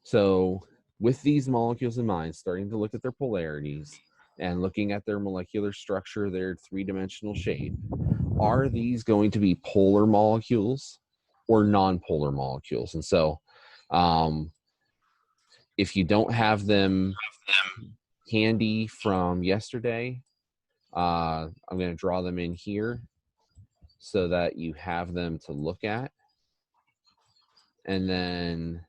So with these molecules in mind, starting to look at their polarities and looking at their molecular structure, their three-dimensional shape, are these going to be polar molecules or non-polar molecules? And so if you don't have them handy from yesterday, I'm going to draw them in here so that you have them to look at. And then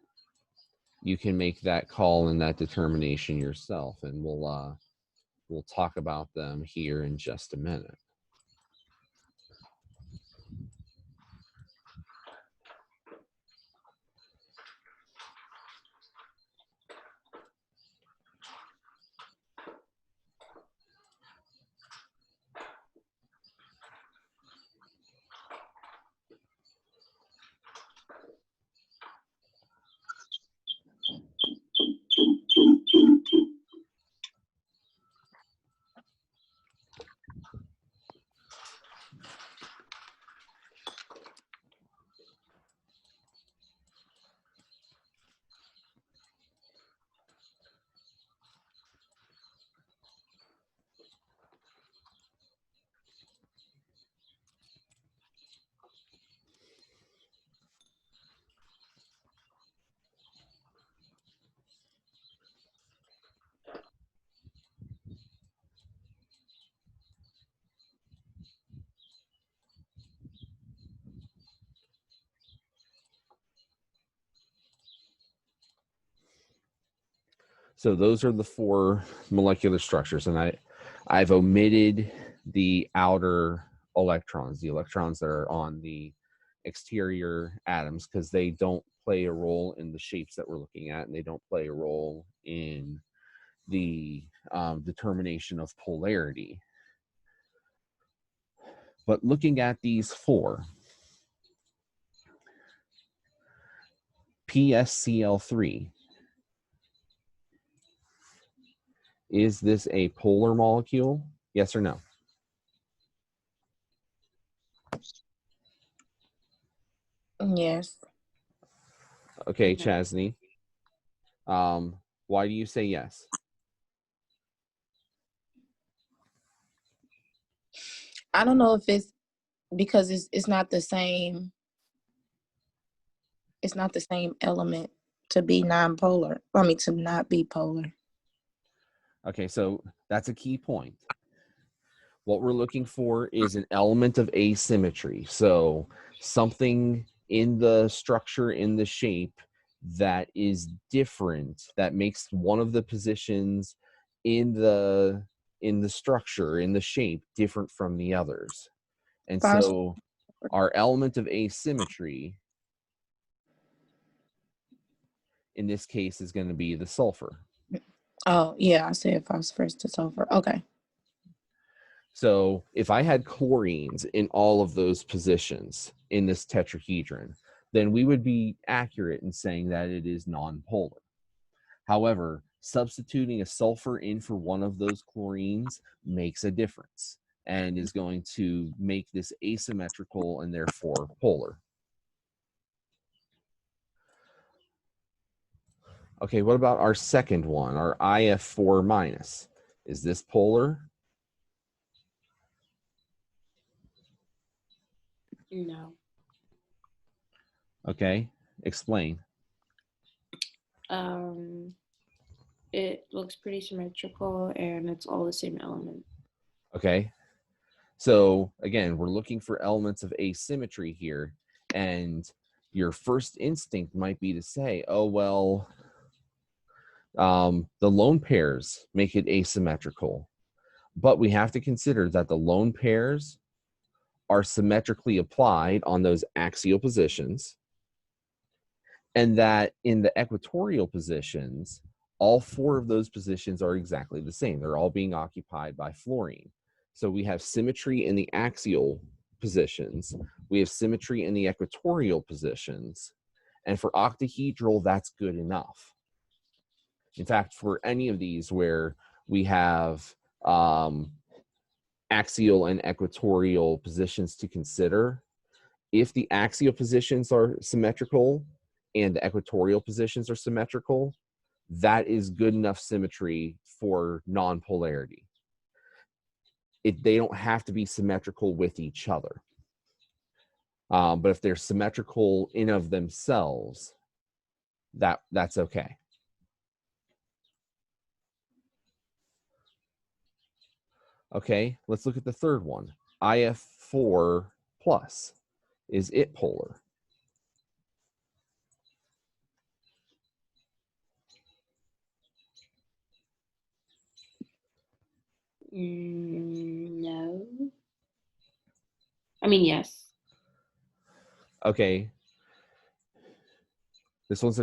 you can make that call and that determination yourself. And we'll talk about them here in just a minute. So those are the four molecular structures, and I've omitted the outer electrons, the electrons that are on the exterior atoms, because they don't play a role in the shapes that we're looking at, and they don't play a role in the determination of polarity. But looking at these four, PSCl3, is this a polar molecule? Yes or no? Yes. Okay, Chasney. Why do you say yes? I don't know if it's because it's not the same. It's not the same element to be non-polar. I mean, to not be polar. Okay, so that's a key point. What we're looking for is an element of asymmetry. So something in the structure, in the shape, that is different, that makes one of the positions in the structure, in the shape, different from the others. And so our element of asymmetry in this case is going to be the sulfur. Oh, yeah, I said phosphorus to sulfur. Okay. So if I had chlorines in all of those positions in this tetrahedron, then we would be accurate in saying that it is nonpolar. However, substituting a sulfur in for one of those chlorines makes a difference and is going to make this asymmetrical and therefore polar. Okay, what about our second one, our IF4 minus? Is this polar? No. Okay, explain. It looks pretty symmetrical and it's all the same element. Okay, so again, we're looking for elements of asymmetry here, and your first instinct might be to say, oh, well, the lone pairs make it asymmetrical, but we have to consider that the lone pairs are symmetrically applied on those axial positions, and that in the equatorial positions, all four of those positions are exactly the same. They're all being occupied by fluorine. So we have symmetry in the axial positions. We have symmetry in the equatorial positions. And for octahedral, that's good enough. In fact, for any of these where we have axial and equatorial positions to consider, if the axial positions are symmetrical and the equatorial positions are symmetrical, that is good enough symmetry for non-polarity. They don't have to be symmetrical with each other. But if they're symmetrical in of themselves, that's okay. Okay, let's look at the third one. IF4 plus. Is it polar? No. I mean, yes. Okay. This one's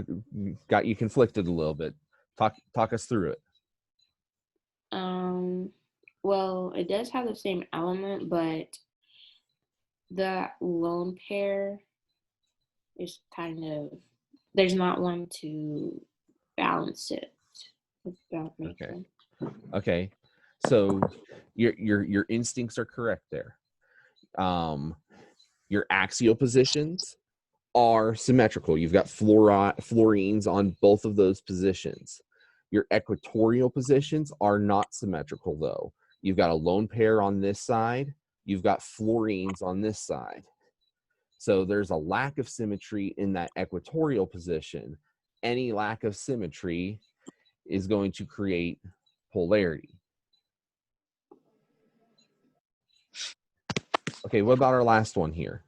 got you conflicted a little bit. Talk us through it. Well, it does have the same element, but the lone pair is kind of, there's not one to balance it. If that makes sense. Okay. So your instincts are correct there. Your axial positions are symmetrical. You've got fluorines on both of those positions. Your equatorial positions are not symmetrical, though. You've got a lone pair on this side. You've got fluorines on this side. So there's a lack of symmetry in that equatorial position. Any lack of symmetry is going to create polarity. Okay, what about our last one here?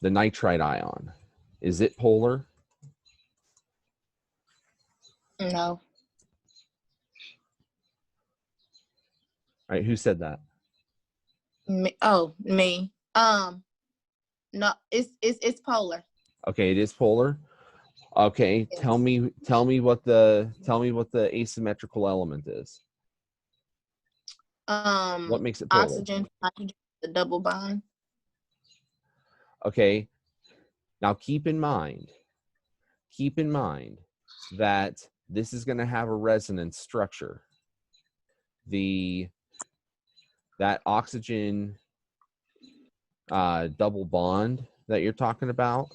The nitride ion. Is it polar? No. All right, who said that? Me. Oh, me. No, it's polar. Okay, it is polar. Okay, Yes. tell me what the asymmetrical element is. What makes it polar? Oxygen, hydrogen, the double bond. Okay. Now keep in mind that this is going to have a resonance structure. That oxygen double bond that you're talking about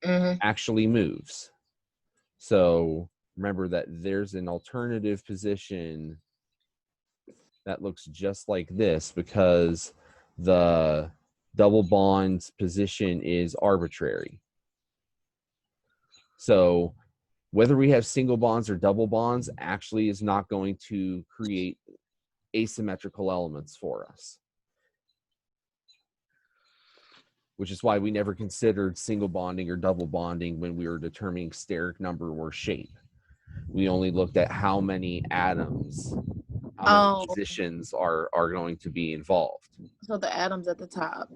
actually moves. So remember that there's an alternative position that looks just like this because the double bond's position is arbitrary. So whether we have single bonds or double bonds actually is not going to create asymmetrical elements for us, which is why we never considered single bonding or double bonding when we were determining steric number or shape. We only looked at how many atoms, how many positions are going to be involved. So the atoms at the top.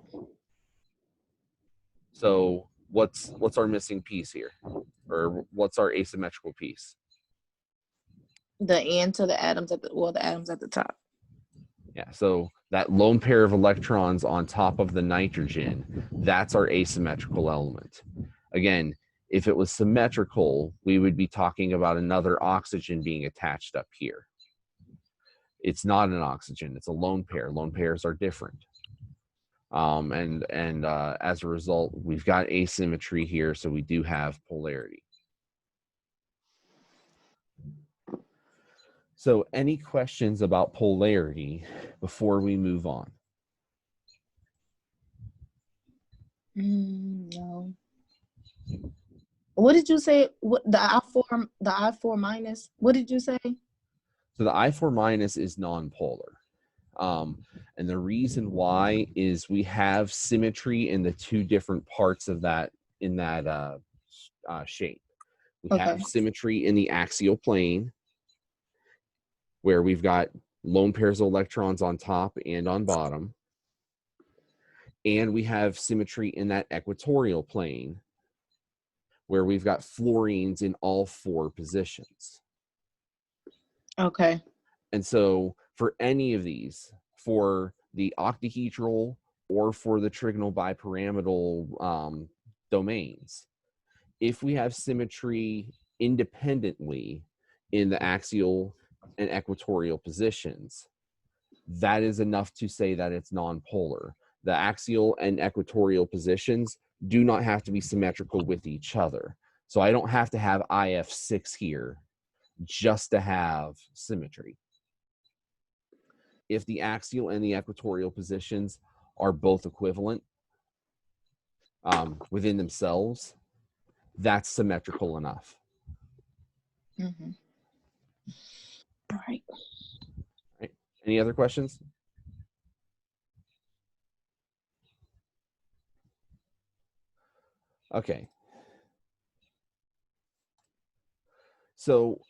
So what's our missing piece here? Or what's our asymmetrical piece? The end to the atoms at the atoms at the top. Yeah, so that lone pair of electrons on top of the nitrogen, that's our asymmetrical element. Again, if it was symmetrical, we would be talking about another oxygen being attached up here. It's not an oxygen, it's a lone pair. Lone pairs are different. As a result, we've got asymmetry here, so we do have polarity. So any questions about polarity before we move on? No. What did you say? What the I4 minus? What did you say? So the I4 minus is nonpolar. And the reason why is we have symmetry in the two different parts of that shape. We have symmetry in the axial plane, where we've got lone pairs of electrons on top and on bottom. And we have symmetry in that equatorial plane, where we've got fluorines in all four positions. Okay. And so for any of these, for the octahedral or for the trigonal bipyramidal domains, if we have symmetry independently in the axial and equatorial positions, that is enough to say that it's nonpolar. The axial and equatorial positions do not have to be symmetrical with each other. So I don't have to have IF6 here just to have symmetry. If the axial and the equatorial positions are both equivalent within themselves, that's symmetrical enough. Mm-hmm. All right. Any other questions? Okay. So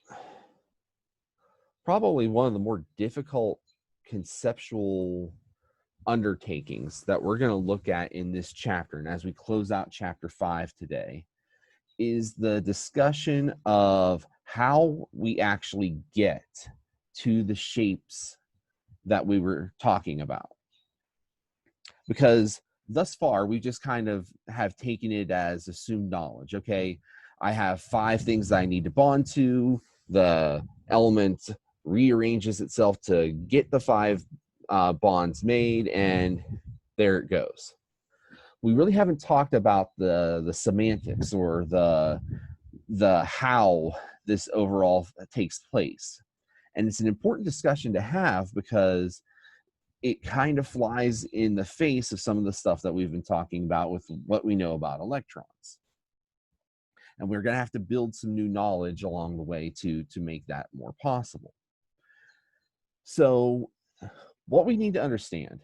probably one of the more difficult conceptual undertakings that we're going to look at in this chapter, and as we close out chapter 5 today, is the discussion of how we actually get to the shapes that we were talking about. Because thus far, we just kind of have taken it as assumed knowledge. Okay, I have 5 things that I need to bond to. The element rearranges itself to get the 5 bonds made, and there it goes. We really haven't talked about the semantics or the how this overall takes place. And it's an important discussion to have because it kind of flies in the face of some of the stuff that we've been talking about with what we know about electrons. And we're going to have to build some new knowledge along the way to make that more possible. So what we need to understand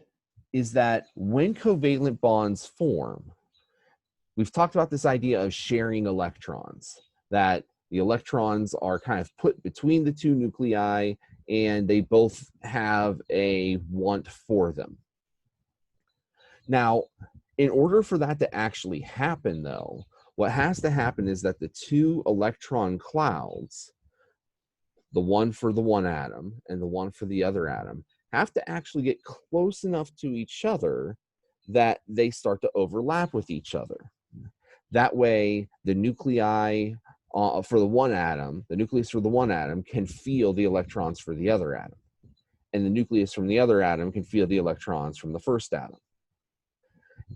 is that when covalent bonds form, we've talked about this idea of sharing electrons, that the electrons are kind of put between the 2 nuclei and they both have a want for them. Now, in order for that to actually happen, though, what has to happen is that the 2 electron clouds, the one for the one atom and the one for the other atom, have to actually get close enough to each other that they start to overlap with each other. That way, the nuclei for the one atom, the nucleus for the one atom can feel the electrons for the other atom. And the nucleus from the other atom can feel the electrons from the first atom.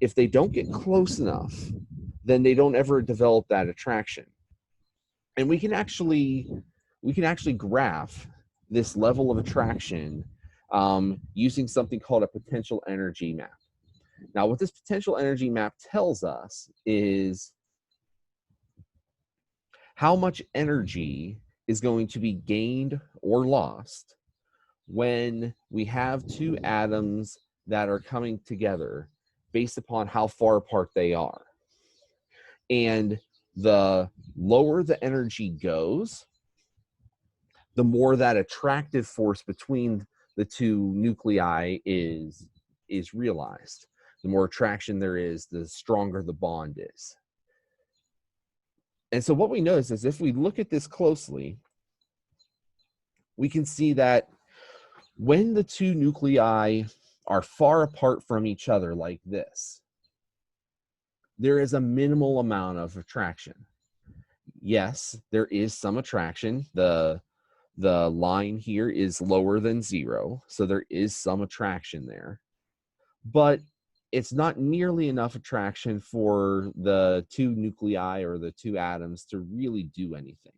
If they don't get close enough, then they don't ever develop that attraction. And we can actually graph this level of attraction using something called a potential energy map. Now, what this potential energy map tells us is how much energy is going to be gained or lost when we have 2 atoms that are coming together based upon how far apart they are. And the lower the energy goes, the more that attractive force between the 2 nuclei is realized. The more attraction there is, the stronger the bond is. And so what we notice is if we look at this closely, we can see that when the 2 nuclei are far apart from each other like this, there is a minimal amount of attraction. Yes, there is some attraction. The line here is lower than 0, so there is some attraction there. But it's not nearly enough attraction for the 2 nuclei or the 2 atoms to really do anything.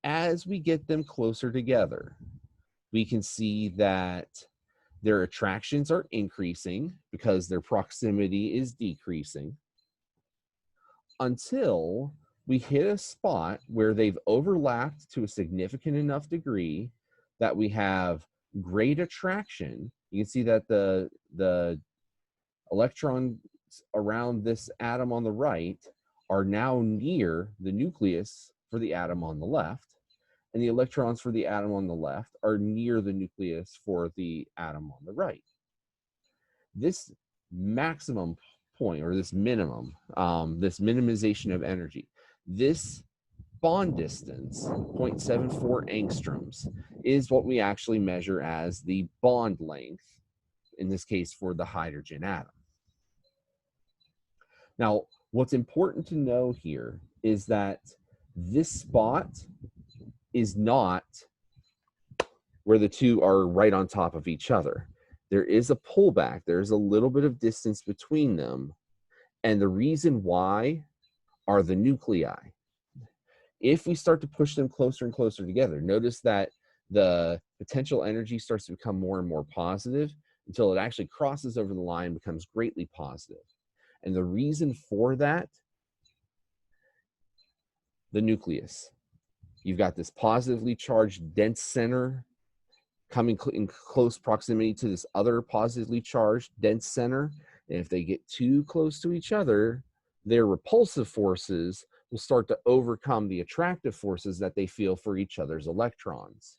As we get them closer together, we can see that their attractions are increasing because their proximity is decreasing until we hit a spot where they've overlapped to a significant enough degree that we have great attraction. You can see that the electrons around this atom on the right are now near the nucleus for the atom on the left, and the electrons for the atom on the left are near the nucleus for the atom on the right. This maximum point, or this minimum, this minimization of energy, this bond distance, 0.74 angstroms, is what we actually measure as the bond length, in this case for the hydrogen atom. Now, what's important to know here is that this spot is not where the 2 are right on top of each other. There is a pullback. There's a little bit of distance between them. And the reason why are the nuclei. If we start to push them closer and closer together, notice that the potential energy starts to become more and more positive until it actually crosses over the line and becomes greatly positive. And the reason for that, the nucleus. You've got this positively charged dense center coming in close proximity to this other positively charged dense center. And if they get too close to each other, their repulsive forces will start to overcome the attractive forces that they feel for each other's electrons.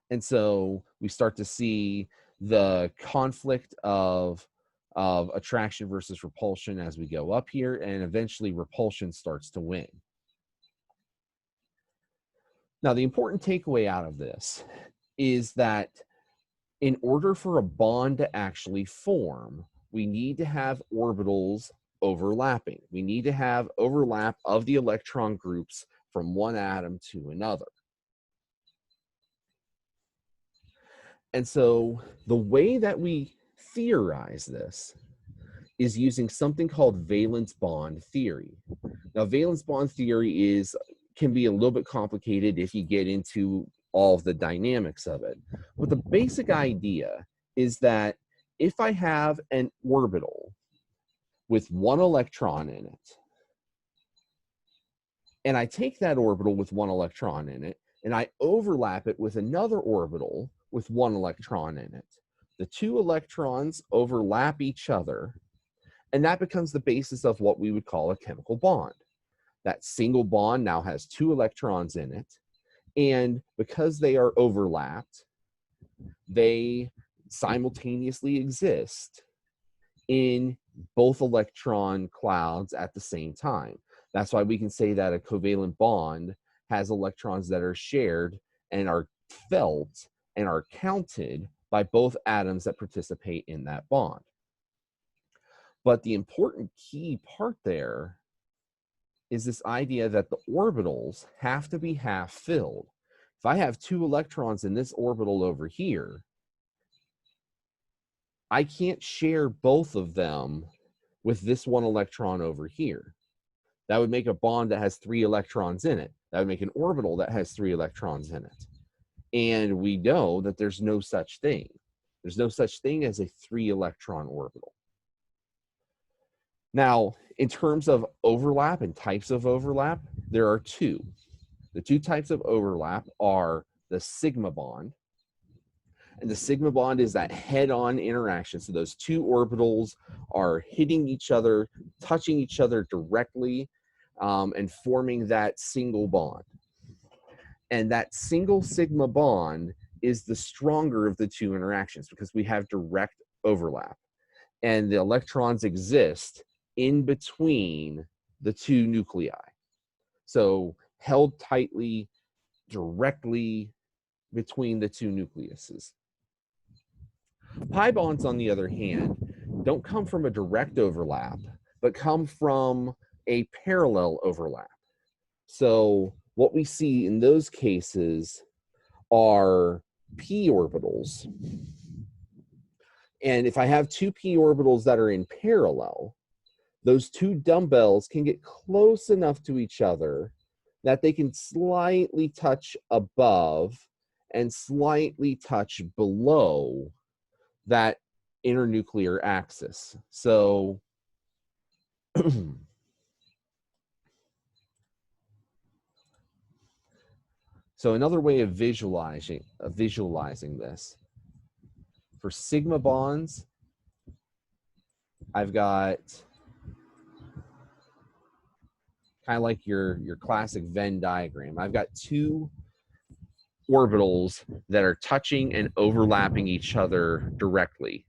And so we start to see the conflict of attraction versus repulsion as we go up here, and eventually repulsion starts to win. Now, the important takeaway out of this is that in order for a bond to actually form, we need to have orbitals overlapping. We need to have overlap of the electron groups from one atom to another. And so the way that we theorize this is using something called valence bond theory. Now, valence bond theory can be a little bit complicated if you get into all of the dynamics of it. But the basic idea is that if I have an orbital with one electron in it, and I take that orbital with one electron in it, and I overlap it with another orbital with one electron in it, the two electrons overlap each other, and that becomes the basis of what we would call a chemical bond. That single bond now has two electrons in it, and because they are overlapped, they simultaneously exist in both electron clouds at the same time. That's why we can say that a covalent bond has electrons that are shared and are felt and are counted by both atoms that participate in that bond. But the important key part there is this idea that the orbitals have to be half filled. If I have two electrons in this orbital over here, I can't share both of them with this one electron over here. That would make a bond that has three electrons in it. That would make an orbital that has three electrons in it. And we know that there's no such thing. There's no such thing as a 3-electron orbital. Now, in terms of overlap and types of overlap, there are two. The two types of overlap are the sigma bond. And the sigma bond is that head-on interaction. So those two orbitals are hitting each other, touching each other directly, and forming that single bond. And that single sigma bond is the stronger of the two interactions because we have direct overlap. And the electrons exist in between the two nuclei. So held tightly, directly between the two nucleuses. Pi bonds, on the other hand, don't come from a direct overlap, but come from a parallel overlap. So what we see in those cases are p orbitals. And if I have two p orbitals that are in parallel, those two dumbbells can get close enough to each other that they can slightly touch above and slightly touch below that internuclear axis. So so another way of visualizing this, for sigma bonds, I've got kind of like your classic Venn diagram. I've got two orbitals that are touching and overlapping each other directly.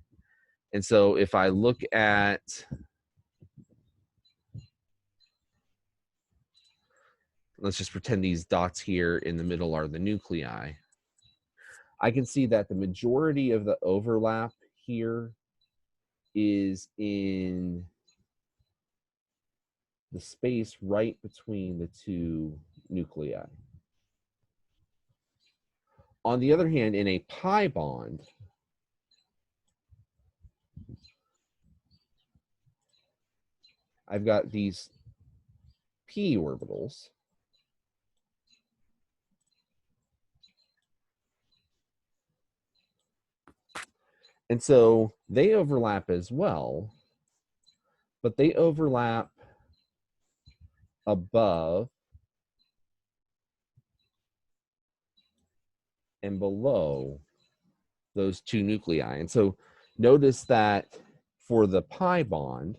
And so if I look at, let's just pretend these dots here in the middle are the nuclei, I can see that the majority of the overlap here is in the space right between the two nuclei. On the other hand, in a pi bond, I've got these p orbitals. And so they overlap as well, but they overlap above and below those two nuclei. And so notice that for the pi bond,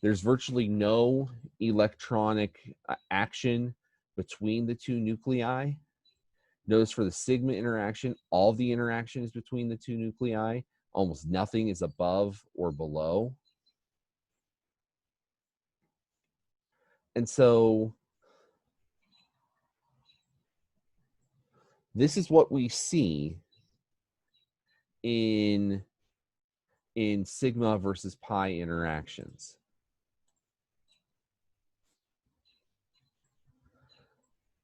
there's virtually no electronic action between the two nuclei. Notice for the sigma interaction, all the interaction is between the two nuclei. Almost nothing is above or below. And so this is what we see in sigma versus pi interactions.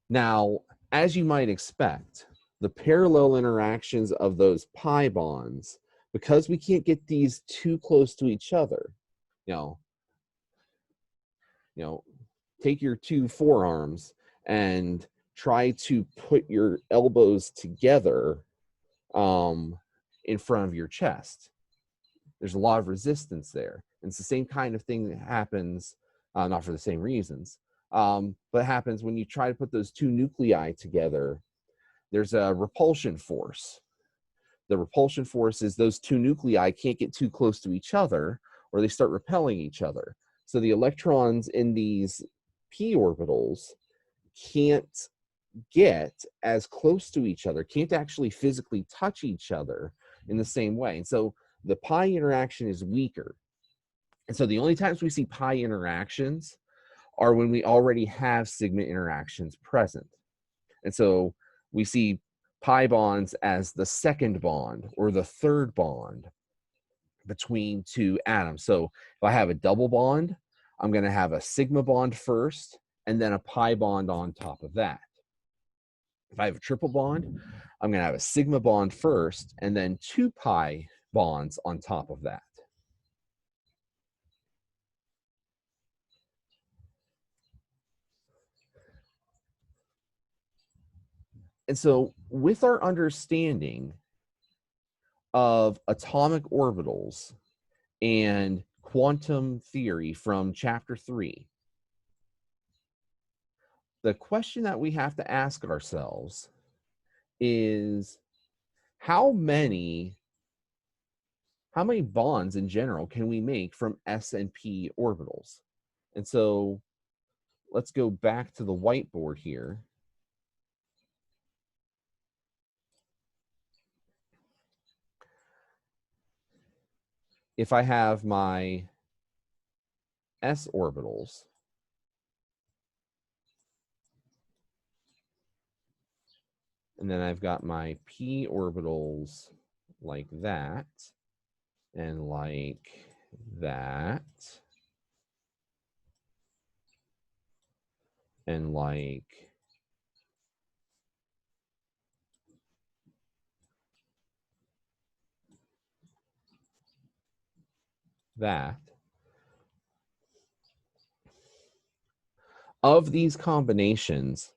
Now, as you might expect, the parallel interactions of those pi bonds, because we can't get these too close to each other, you know, take your two forearms and try to put your elbows together in front of your chest. There's a lot of resistance there. And it's the same kind of thing that happens, not for the same reasons, but happens when you try to put those two nuclei together. There's a repulsion force. The repulsion force is those two nuclei can't get too close to each other or they start repelling each other. So the electrons in these p orbitals can't get as close to each other, can't actually physically touch each other in the same way. And so the pi interaction is weaker. And so the only times we see pi interactions are when we already have sigma interactions present. And so we see pi bonds as the second bond or the third bond between two atoms. So if I have a double bond, I'm going to have a sigma bond first and then a pi bond on top of that. If I have a triple bond, I'm going to have a sigma bond first and then two pi bonds on top of that. And so with our understanding of atomic orbitals and quantum theory from chapter 3, the question that we have to ask ourselves is how many bonds in general can we make from s and p orbitals? And so let's go back to the whiteboard here. If I have my s orbitals, and then I've got my p orbitals like that, and like that, and like that. Of these combinations,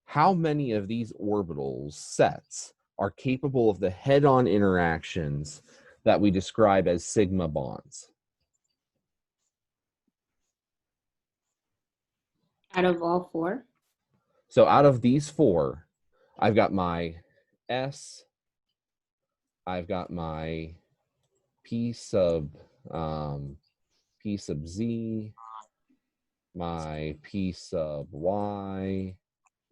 how many of these orbitals sets are capable of the head-on interactions that we describe as sigma bonds? Out of all four? So out of these four, I've got my S, I've got my P sub Z, my P sub Y,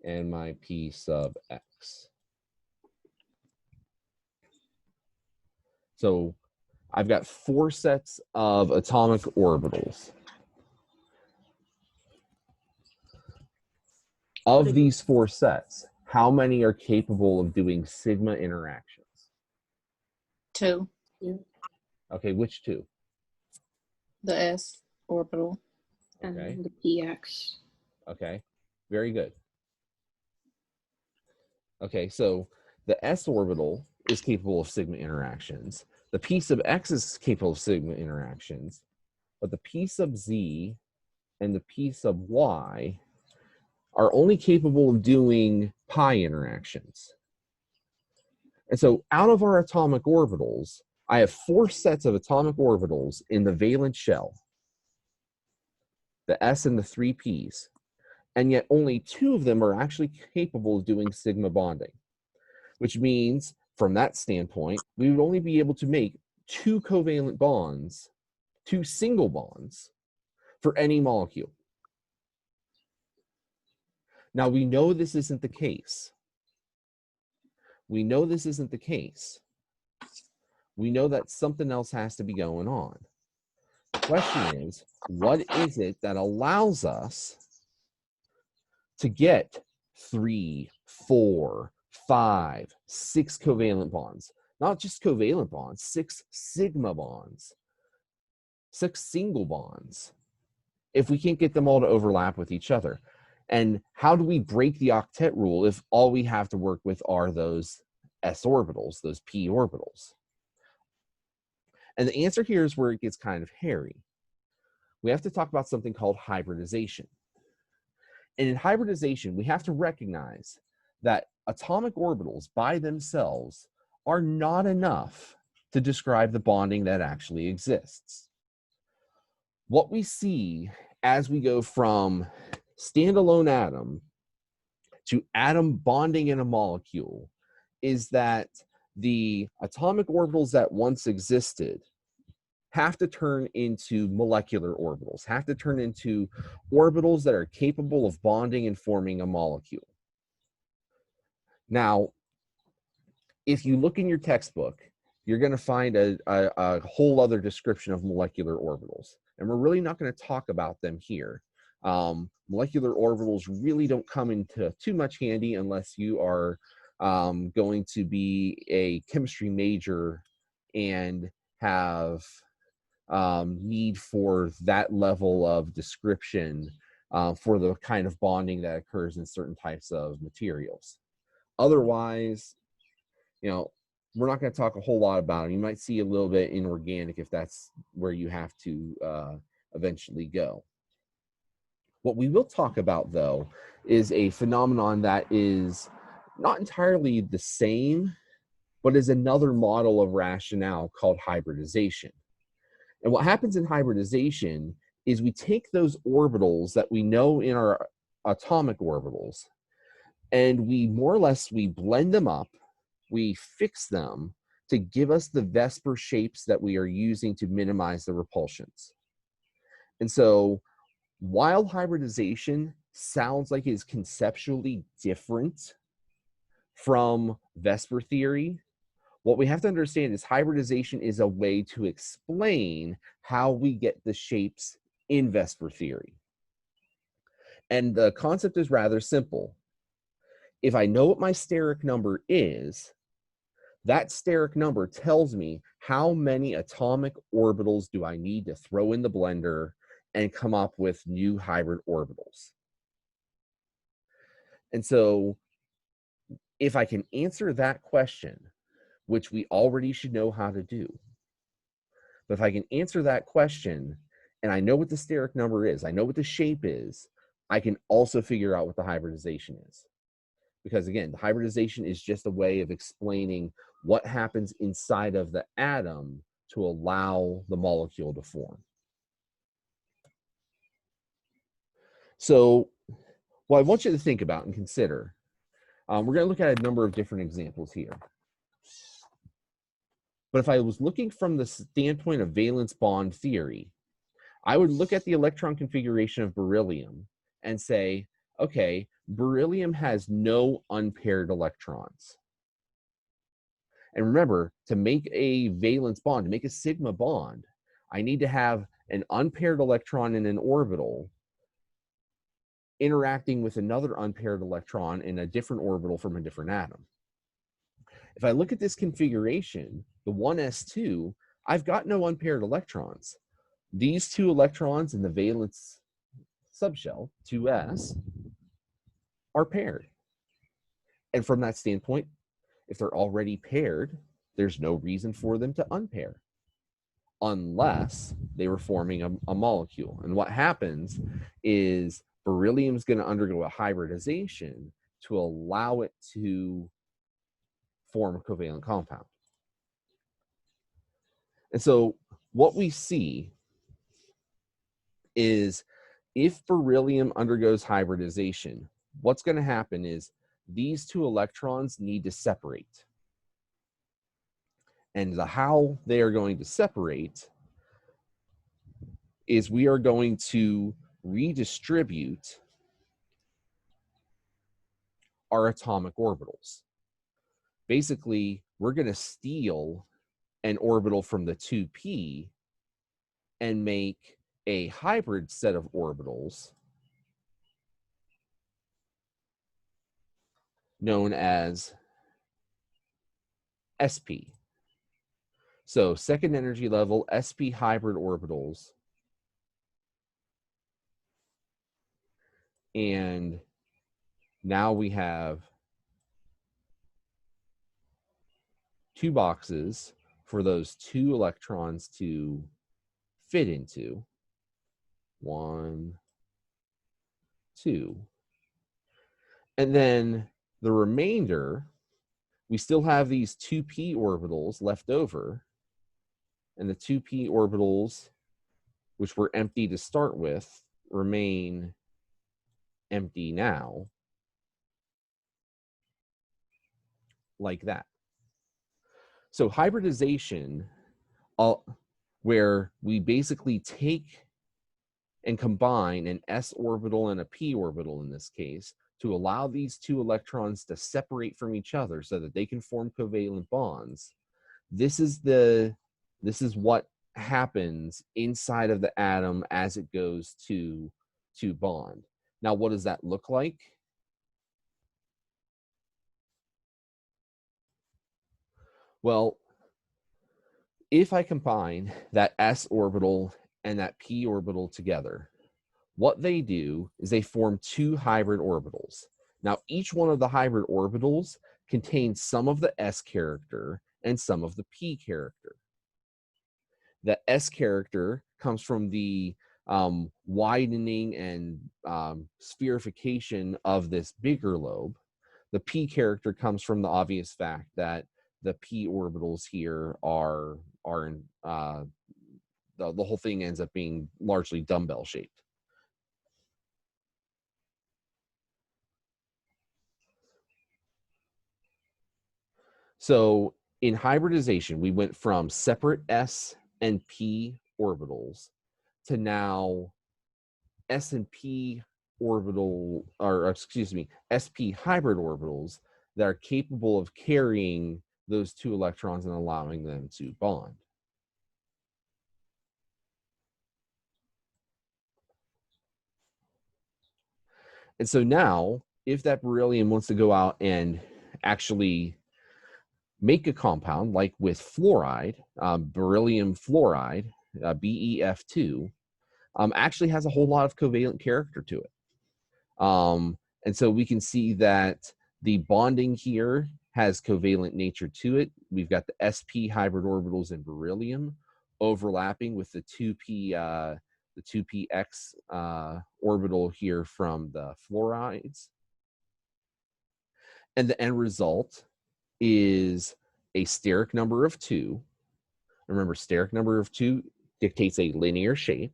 and my P sub X. So I've got four sets of atomic orbitals. Of these four sets, how many are capable of doing sigma interactions? 2. Yeah. Okay, which two? The s orbital. And Okay. the px. Okay, very good. Okay, so the s orbital is capable of sigma interactions. The p sub x is capable of sigma interactions, but the p sub z and the p sub y are only capable of doing pi interactions. And so out of our atomic orbitals, I have 4 sets of atomic orbitals in the valence shell, the s and the 3 p's, and yet only 2 of them are actually capable of doing sigma bonding, which means from that standpoint, we would only be able to make 2 covalent bonds, 2 single bonds for any molecule. Now, we know this isn't the case. We know this isn't the case. We know that something else has to be going on. The question is, what is it that allows us to get 3, 4, 5, 6 covalent bonds? Not just covalent bonds, 6 sigma bonds, 6 single bonds, if we can't get them all to overlap with each other. And how do we break the octet rule if all we have to work with are those s orbitals, those p orbitals? And the answer here is where it gets kind of hairy. We have to talk about something called hybridization. And in hybridization, we have to recognize that atomic orbitals by themselves are not enough to describe the bonding that actually exists. What we see as we go from standalone atom to atom bonding in a molecule is that the atomic orbitals that once existed have to turn into molecular orbitals, have to turn into orbitals that are capable of bonding and forming a molecule. Now, if you look in your textbook, you're going to find a whole other description of molecular orbitals. And we're really not going to talk about them here. Molecular orbitals really don't come into too much handy unless you are going to be a chemistry major and have need for that level of description for the kind of bonding that occurs in certain types of materials. Otherwise, you know, we're not going to talk a whole lot about it. You might see a little bit inorganic if that's where you have to eventually go. What we will talk about, though, is a phenomenon that is not entirely the same, but is another model of rationale called hybridization. And what happens in hybridization is we take those orbitals that we know in our atomic orbitals, and we more or less, we blend them up, we fix them to give us the VSEPR shapes that we are using to minimize the repulsions. And so while hybridization sounds like it's conceptually different from VSEPR theory, what we have to understand is hybridization is a way to explain how we get the shapes in VSEPR theory. And the concept is rather simple. If I know what my steric number is, that steric number tells me how many atomic orbitals do I need to throw in the blender and come up with new hybrid orbitals. And so if I can answer that question, which we already should know how to do, but if I can answer that question and I know what the steric number is, I know what the shape is, I can also figure out what the hybridization is. Because again, the hybridization is just a way of explaining what happens inside of the atom to allow the molecule to form. So what I want you to think about and consider, we're going to look at a number of different examples here. But if I was looking from the standpoint of valence bond theory, I would look at the electron configuration of beryllium and say, okay, beryllium has no unpaired electrons. And remember, to make a valence bond, to make a sigma bond, I need to have an unpaired electron in an orbital interacting with another unpaired electron in a different orbital from a different atom. If I look at this configuration, the 1s2, I've got no unpaired electrons. These 2 electrons in the valence subshell, 2s, are paired. And from that standpoint, if they're already paired, there's no reason for them to unpair unless they were forming a molecule. And what happens is beryllium is going to undergo a hybridization to allow it to form a covalent compound. And so what we see is if beryllium undergoes hybridization, what's going to happen is these two electrons need to separate. And how they are going to separate is we are going to redistribute our atomic orbitals. Basically, we're going to steal an orbital from the 2p and make a hybrid set of orbitals known as sp. So second energy level sp hybrid orbitals. And now we have two boxes for those two electrons to fit into. 1, 2. And then the remainder, we still have these 2p orbitals left over. And the 2p orbitals, which were empty to start with, remain empty now, like that. So hybridization, where we basically take and combine an s orbital and a p orbital in this case to allow these two electrons to separate from each other so that they can form covalent bonds. This is what happens inside of the atom as it goes to bond. Now, what does that look like? Well, if I combine that s orbital and that p orbital together, what they do is they form two hybrid orbitals. Now, each one of the hybrid orbitals contains some of the s character and some of the p character. The s character comes from the widening and spherification of this bigger lobe. The p character comes from the obvious fact that the p orbitals here are the whole thing ends up being largely dumbbell shaped. So in hybridization, we went from separate s and p orbitals to now s and p orbital, or excuse me, sp hybrid orbitals that are capable of carrying those two electrons and allowing them to bond. And so now, if that beryllium wants to go out and actually make a compound, like with fluoride, beryllium fluoride, BeF2, actually has a whole lot of covalent character to it. And so we can see that the bonding here has covalent nature to it. We've got the sp hybrid orbitals in beryllium overlapping with the 2px orbital here from the fluorides. And the end result is a steric number of 2. Remember, steric number of 2 dictates a linear shape.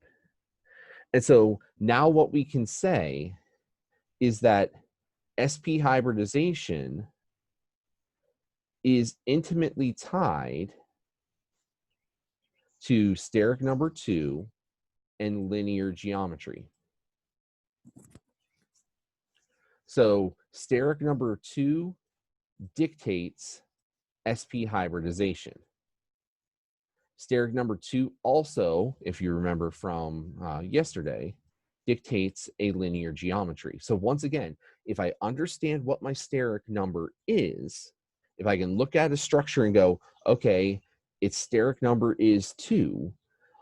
And so now what we can say is that sp hybridization is intimately tied to steric number 2 and linear geometry. So steric number 2 dictates sp hybridization. Steric number 2 also, if you remember from yesterday, dictates a linear geometry. So once again, if I understand what my steric number is, if I can look at a structure and go, okay, its steric number is 2,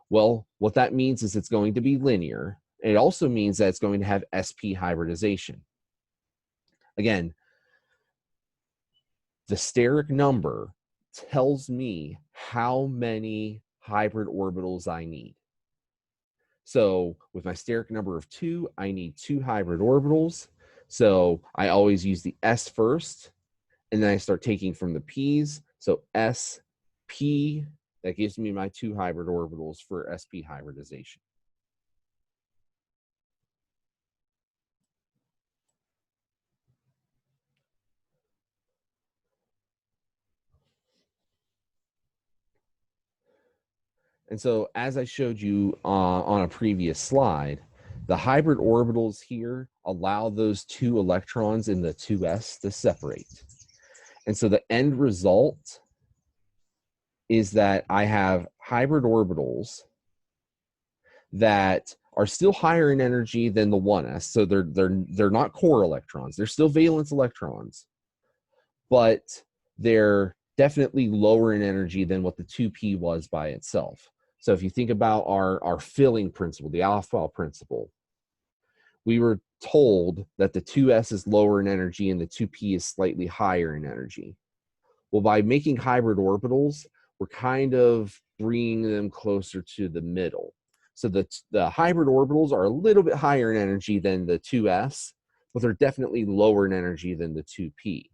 well, what that means is it's going to be linear. And it also means that it's going to have sp hybridization. Again, the steric number tells me how many hybrid orbitals I need. So with my steric number of 2, I need 2 hybrid orbitals. So I always use the S first, and then I start taking from the P's. So S, P, that gives me my 2 hybrid orbitals for sp hybridization. And so as I showed you on a previous slide, the hybrid orbitals here allow those 2 electrons in the 2s to separate. And so the end result is that I have hybrid orbitals that are still higher in energy than the 1s. So they're not core electrons. They're still valence electrons, but they're definitely lower in energy than what the 2p was by itself. So if you think about our filling principle, the Aufbau principle, we were told that the 2s is lower in energy and the 2p is slightly higher in energy. Well, by making hybrid orbitals, we're kind of bringing them closer to the middle. So the hybrid orbitals are a little bit higher in energy than the 2s, but they're definitely lower in energy than the 2p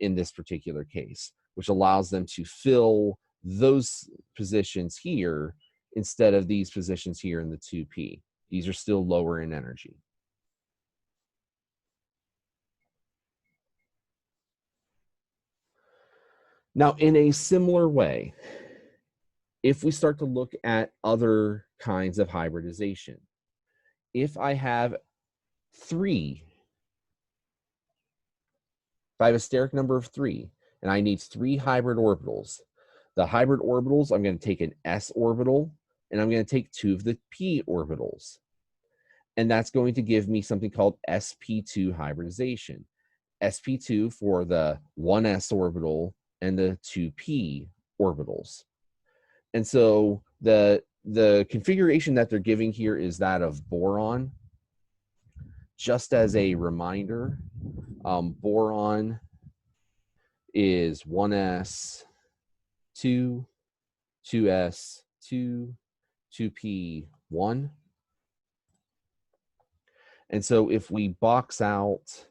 in this particular case, which allows them to fill those positions here instead of these positions here in the 2p. These are still lower in energy. Now, in a similar way, if we start to look at other kinds of hybridization, if I have a steric number of 3, and I need 3 hybrid orbitals, the hybrid orbitals, I'm going to take an s orbital, and I'm going to take 2 of the p orbitals. And that's going to give me something called sp2 hybridization. sp2 for the 1s orbital and the 2p orbitals. And so the configuration that they're giving here is that of boron. Just as a reminder, boron is 1s, 2, 2s, 2, 2p, 1. And so if we box out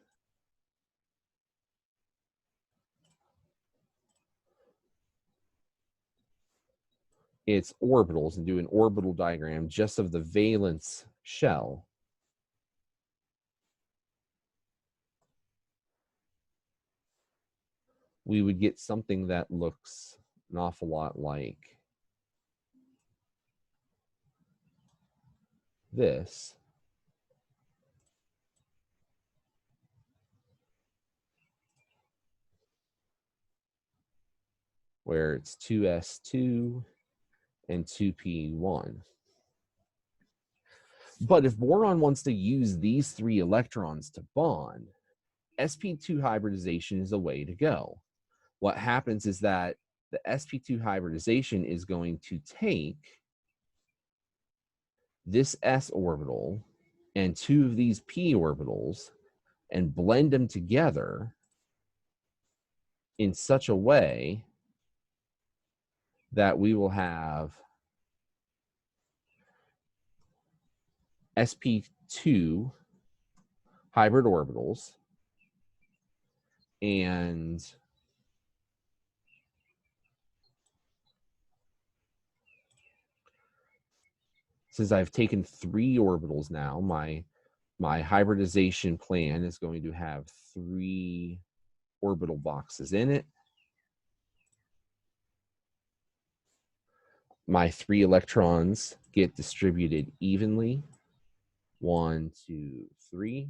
its orbitals and do an orbital diagram just of the valence shell, we would get something that looks an awful lot like this. Where it's 2s2 and 2p1. But if boron wants to use these 3 electrons to bond, sp2 hybridization is a way to go. What happens is that the sp2 hybridization is going to take this s orbital and 2 of these p orbitals and blend them together in such a way that we will have sp2 hybrid orbitals, and since I've taken 3 orbitals now, my hybridization plan is going to have 3 orbital boxes in it. My 3 electrons get distributed evenly. 1, 2, 3.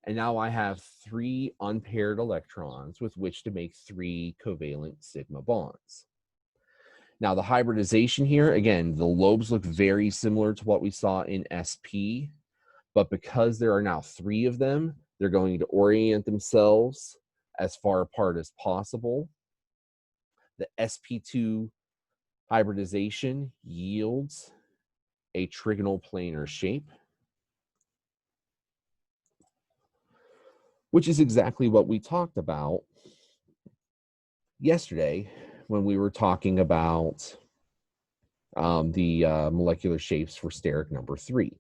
And now I have 3 unpaired electrons with which to make 3 covalent sigma bonds. Now the hybridization here, again, the lobes look very similar to what we saw in SP, but because there are now 3 of them, they're going to orient themselves as far apart as possible. The sp2 hybridization yields a trigonal planar shape. which is exactly what we talked about yesterday when we were talking about the molecular shapes for steric number 3.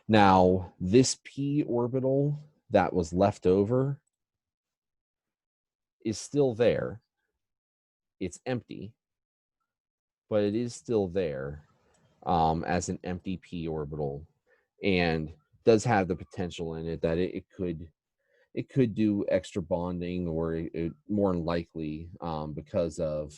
Now, this p orbital that was left over is still there. It's empty, but it is still there as an empty p orbital, and does have the potential in it that it could do extra bonding, or it more than likely because of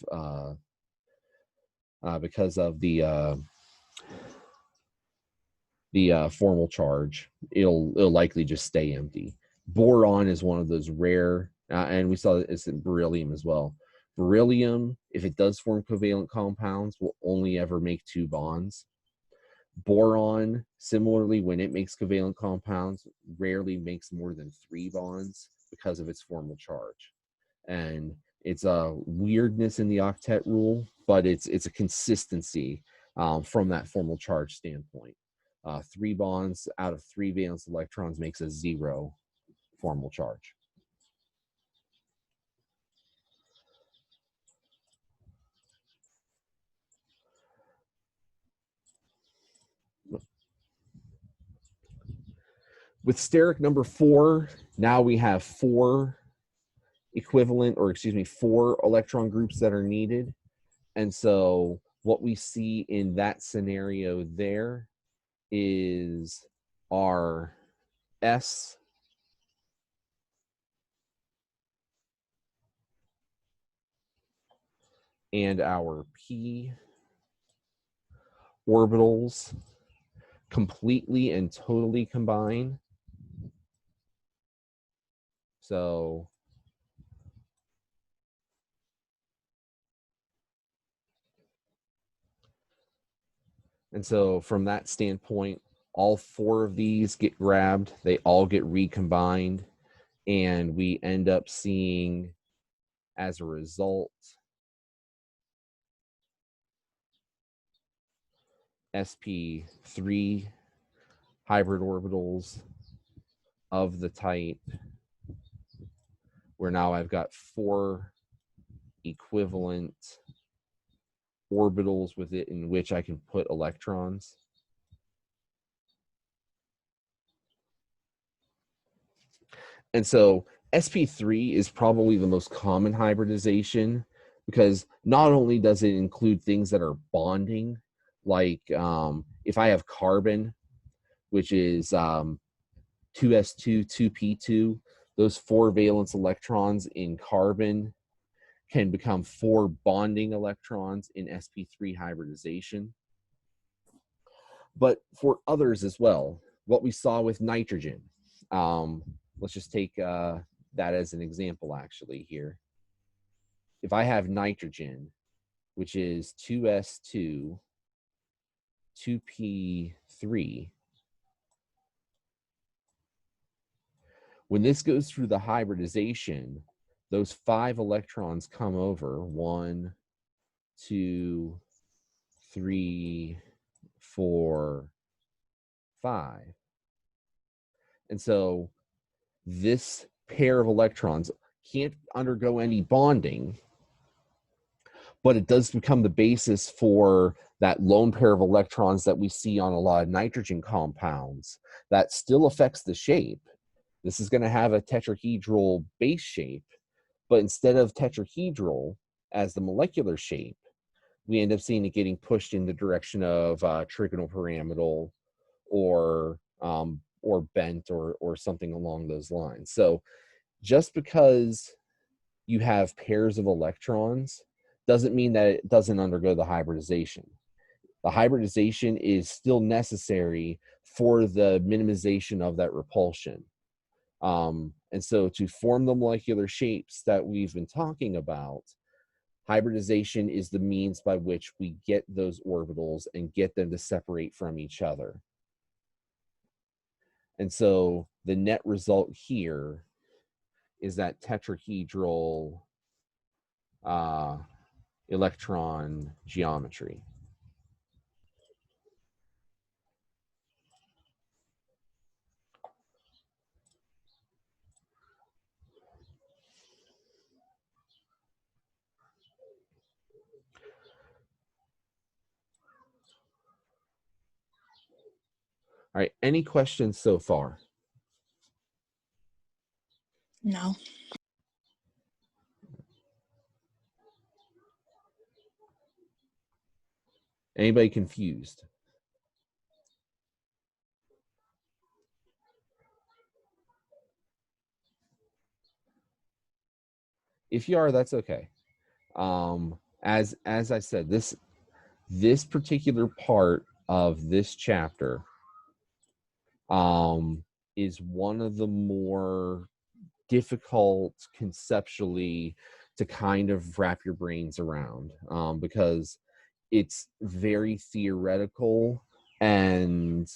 the formal charge, it'll likely just stay empty. Boron is one of those rare, and we saw this in beryllium as well. Beryllium, if it does form covalent compounds, will only ever make 2 bonds. Boron, similarly, when it makes covalent compounds, rarely makes more than 3 bonds because of its formal charge. And it's a weirdness in the octet rule, but it's a consistency from that formal charge standpoint. 3 bonds out of 3 valence electrons makes a 0 formal charge. With steric number 4, now we have 4 electron groups that are needed. And so what we see in that scenario there is our S and our P orbitals completely and totally combine. So from that standpoint, all 4 of these get grabbed, they all get recombined, and we end up seeing, as a result, sp3 hybrid orbitals of the type where now I've got 4 equivalent orbitals with it in which I can put electrons. And so sp3 is probably the most common hybridization, because not only does it include things that are bonding, like if I have carbon, which is 2s2, 2p2, those 4 valence electrons in carbon can become 4 bonding electrons in sp3 hybridization. But for others as well, what we saw with nitrogen, let's just take that as an example actually here. If I have nitrogen, which is 2s2, 2p3, when this goes through the hybridization, those 5 electrons come over, 1, 2, 3, 4, 5. And so this pair of electrons can't undergo any bonding, but it does become the basis for that lone pair of electrons that we see on a lot of nitrogen compounds that still affects the shape. This is going to have a tetrahedral base shape, but instead of tetrahedral as the molecular shape, we end up seeing it getting pushed in the direction of trigonopyramidal or bent or something along those lines. So just because you have pairs of electrons doesn't mean that it doesn't undergo the hybridization. The hybridization is still necessary for the minimization of that repulsion. And so to form the molecular shapes that we've been talking about, hybridization is the means by which we get those orbitals and get them to separate from each other. And so the net result here is that tetrahedral electron geometry. All right, any questions so far? No. Anybody confused? If you are, that's okay. As I said, this particular part of this chapter is one of the more difficult conceptually to kind of wrap your brains around, because it's very theoretical, and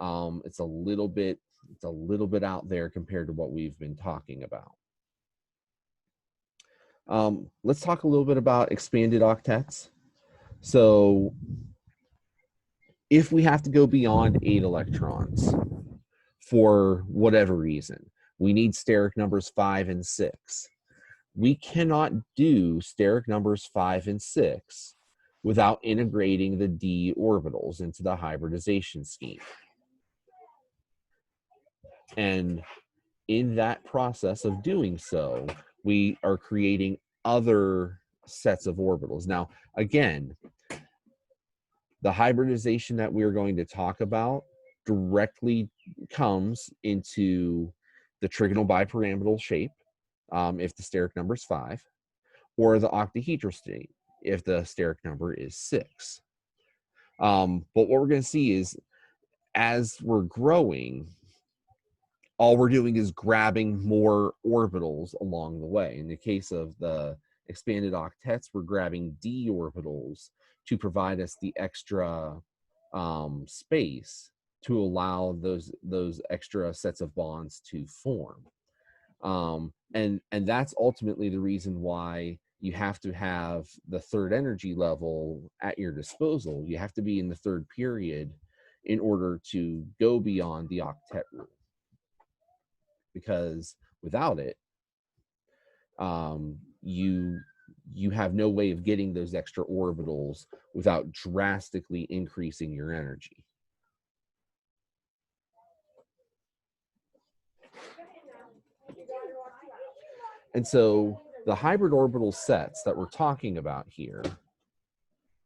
it's a little bit out there compared to what we've been talking about. Let's talk a little bit about expanded octets. So if we have to go beyond 8 electrons for whatever reason, we need steric numbers 5 and 6. We cannot do steric numbers 5 and 6 without integrating the d orbitals into the hybridization scheme. And in that process of doing so, we are creating other sets of orbitals. Now, again, the hybridization that we're going to talk about directly comes into the trigonal bipyramidal shape, if the steric number is 5, or the octahedral state if the steric number is 6. But what we're going to see is, as we're growing, all we're doing is grabbing more orbitals along the way. In the case of the expanded octets, we're grabbing d orbitals to provide us the extra space to allow those extra sets of bonds to form. And that's ultimately the reason why you have to have the third energy level at your disposal. You have to be in the third period in order to go beyond the octet rule, because without it, you have no way of getting those extra orbitals without drastically increasing your energy. And so the hybrid orbital sets that we're talking about here,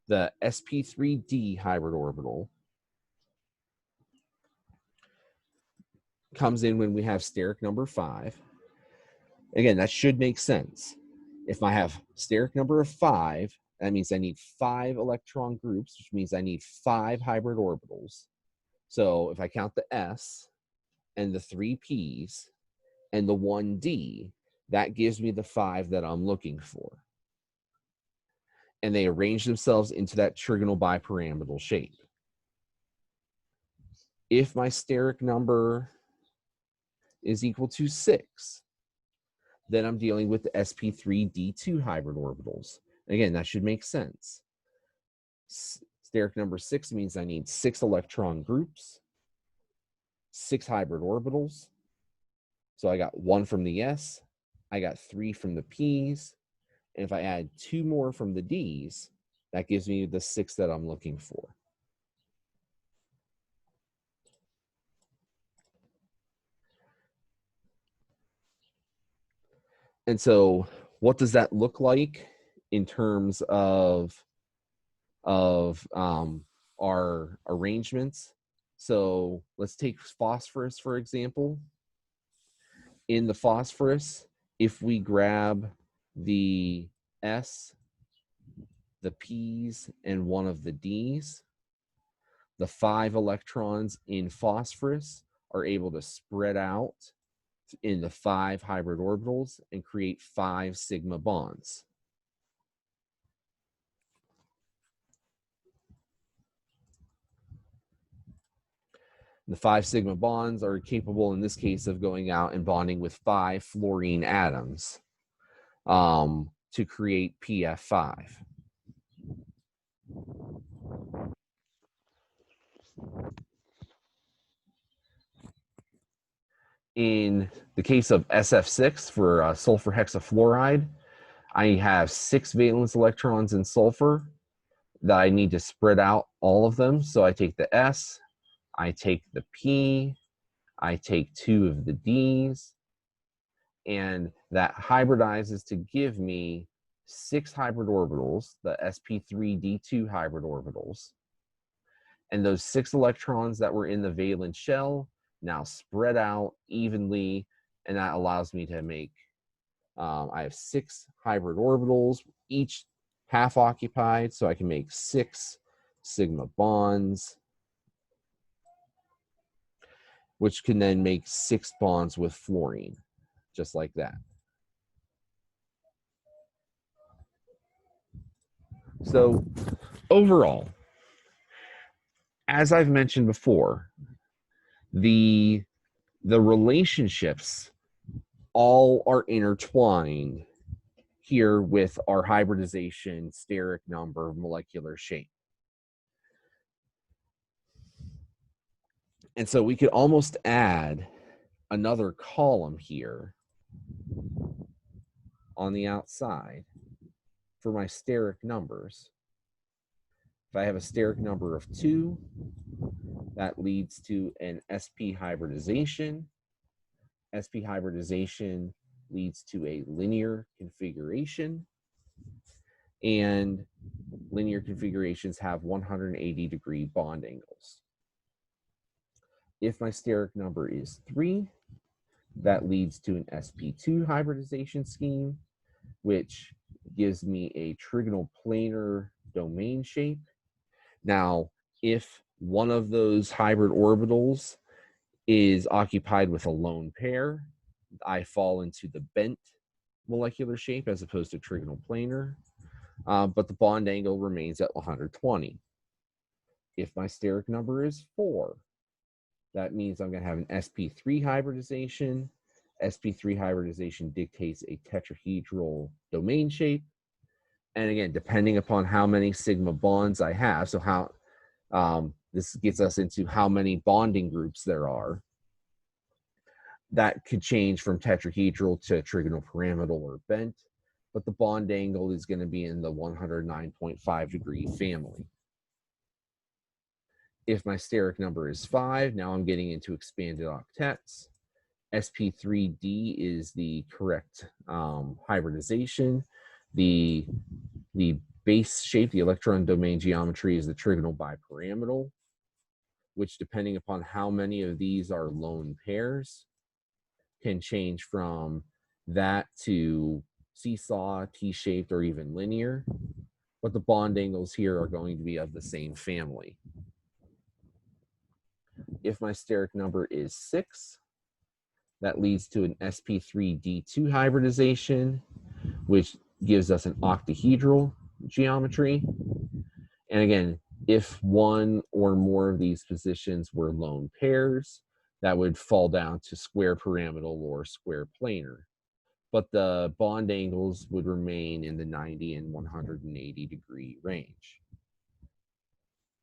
the sp3d hybrid orbital comes in when we have steric number 5. Again, that should make sense. If I have steric number of 5, that means I need 5 electron groups, which means I need 5 hybrid orbitals. So if I count the s and the 3 p's and the 1d, that gives me the 5 that I'm looking for. And they arrange themselves into that trigonal bipyramidal shape. If my steric number is equal to 6, then I'm dealing with the sp3d2 hybrid orbitals. Again, that should make sense. Steric number 6 means I need 6 electron groups, 6 hybrid orbitals. So I got 1 from the s, I got 3 from the p's, and if I add 2 more from the d's, that gives me the 6 that I'm looking for. And so what does that look like in terms of our arrangements? So let's take phosphorus, for example. In the phosphorus, if we grab the s, the p's, and 1 of the d's, the 5 electrons in phosphorus are able to spread out in the 5 hybrid orbitals and create 5 sigma bonds. The 5 sigma bonds are capable, in this case, of going out and bonding with 5 fluorine atoms to create PF5. In the case of SF6 for sulfur hexafluoride, I have 6 valence electrons in sulfur that I need to spread out all of them. So I take the S, I take the P, I take 2 of the Ds, and that hybridizes to give me 6 hybrid orbitals, the sp3d2 hybrid orbitals. And those 6 electrons that were in the valence shell now spread out evenly, and that allows me to make, I have 6 hybrid orbitals, each half occupied, so I can make 6 sigma bonds, which can then make 6 bonds with fluorine, just like that. So overall, as I've mentioned before, the relationships all are intertwined here with our hybridization steric number molecular shape. And so we could almost add another column here on the outside for my steric numbers. If I have a steric number of 2, that leads to an sp hybridization. Sp hybridization leads to a linear configuration, and linear configurations have 180-degree bond angles. If my steric number is 3, that leads to an sp2 hybridization scheme, which gives me a trigonal planar domain shape. Now, if one of those hybrid orbitals is occupied with a lone pair, I fall into the bent molecular shape as opposed to trigonal planar, but the bond angle remains at 120. If my steric number is 4, that means I'm going to have an sp3 hybridization. sp3 hybridization dictates a tetrahedral domain shape. And again, depending upon how many sigma bonds I have, so how this gets us into how many bonding groups there are, that could change from tetrahedral to trigonal pyramidal or bent, but the bond angle is going to be in the 109.5 degree family. If my steric number is 5, now I'm getting into expanded octets. sp3d is the correct hybridization. The base shape, the electron domain geometry, is the trigonal bipyramidal, which, depending upon how many of these are lone pairs, can change from that to seesaw, T-shaped, or even linear. But the bond angles here are going to be of the same family. If my steric number is 6, that leads to an sp3d2 hybridization, which gives us an octahedral geometry. And again, if one or more of these positions were lone pairs, that would fall down to square pyramidal or square planar. But the bond angles would remain in the 90 and 180 degree range.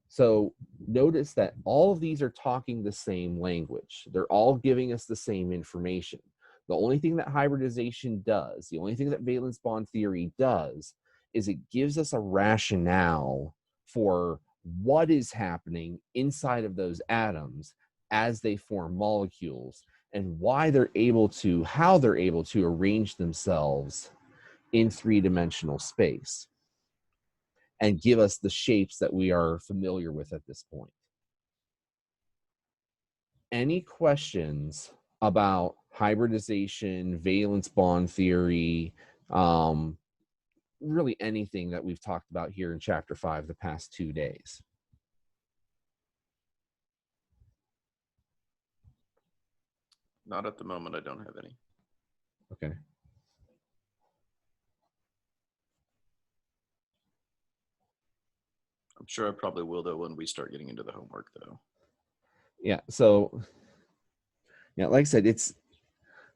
So notice that all of these are talking the same language. They're all giving us the same information. The only thing that hybridization does, the only thing that valence bond theory does, is it gives us a rationale for what is happening inside of those atoms as they form molecules, and why they're able to, how they're able to arrange themselves in 3-dimensional space, and give us the shapes that we are familiar with at this point. Any questions about hybridization, valence bond theory, really anything that we've talked about here in Chapter 5 the past 2 days? Not at the moment. I don't have any. Okay. I'm sure I probably will, though, when we start getting into the homework, though. Yeah, so, yeah, like I said, it's,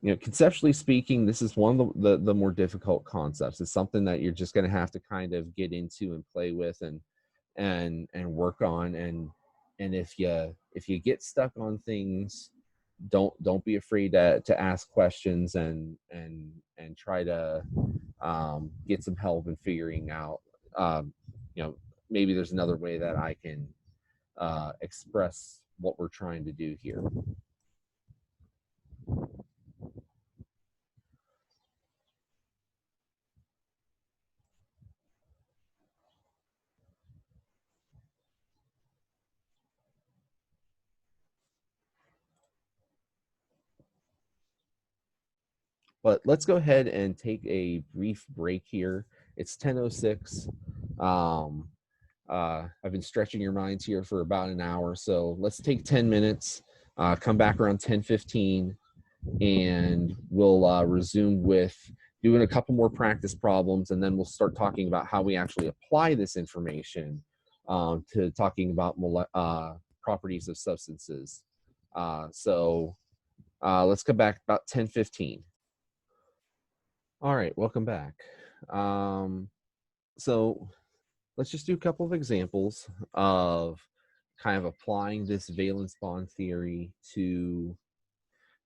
conceptually speaking, this is one of the more difficult concepts. It's something that you're just going to have to kind of get into and play with and work on. And if you get stuck on things, don't be afraid to ask questions and try to get some help in figuring out, maybe there's another way that I can express what we're trying to do here. But let's go ahead and take a brief break here. It's 10:06. I've been stretching your minds here for about an hour, so let's take 10 minutes, come back around 10:15, and we'll resume with doing a couple more practice problems, and then we'll start talking about how we actually apply this information to talking about properties of substances. So let's come back about 10:15. All right, welcome back. So let's just do a couple of examples of kind of applying this valence bond theory to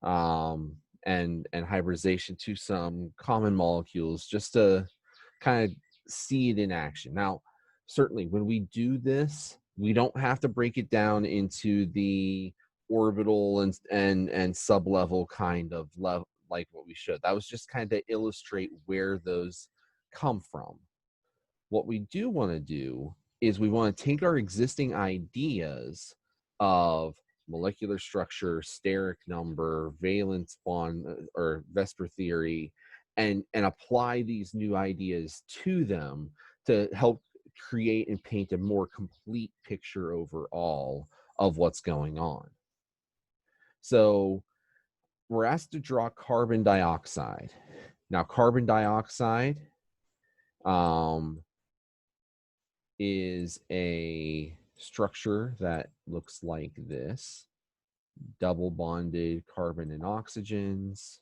and hybridization to some common molecules, just to kind of see it in action. Now, certainly when we do this, we don't have to break it down into the orbital and sub-level kind of level like what we should. That was just kind of to illustrate where those come from. What we do want to do is we want to take our existing ideas of molecular structure, steric number, valence bond, or VSEPR theory, and apply these new ideas to them to help create and paint a more complete picture overall of what's going on. So we're asked to draw carbon dioxide. Now, carbon dioxide is a structure that looks like this: double bonded carbon and oxygens.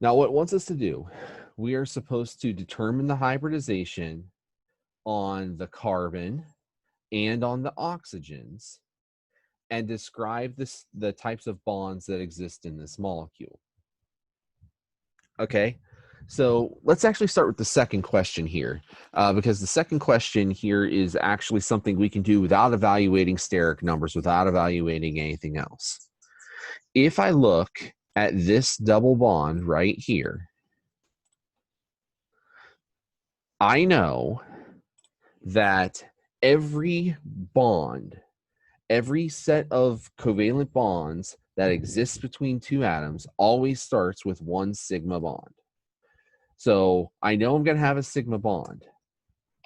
Now, what it wants us to do, we are supposed to determine the hybridization on the carbon and on the oxygens and describe the types of bonds that exist in this molecule. Okay, so let's actually start with the second question here, because the second question here is actually something we can do without evaluating steric numbers, without evaluating anything else. If I look at this double bond right here, I know that every bond, every set of covalent bonds that exists between two atoms always starts with one sigma bond. So I know I'm going to have a sigma bond.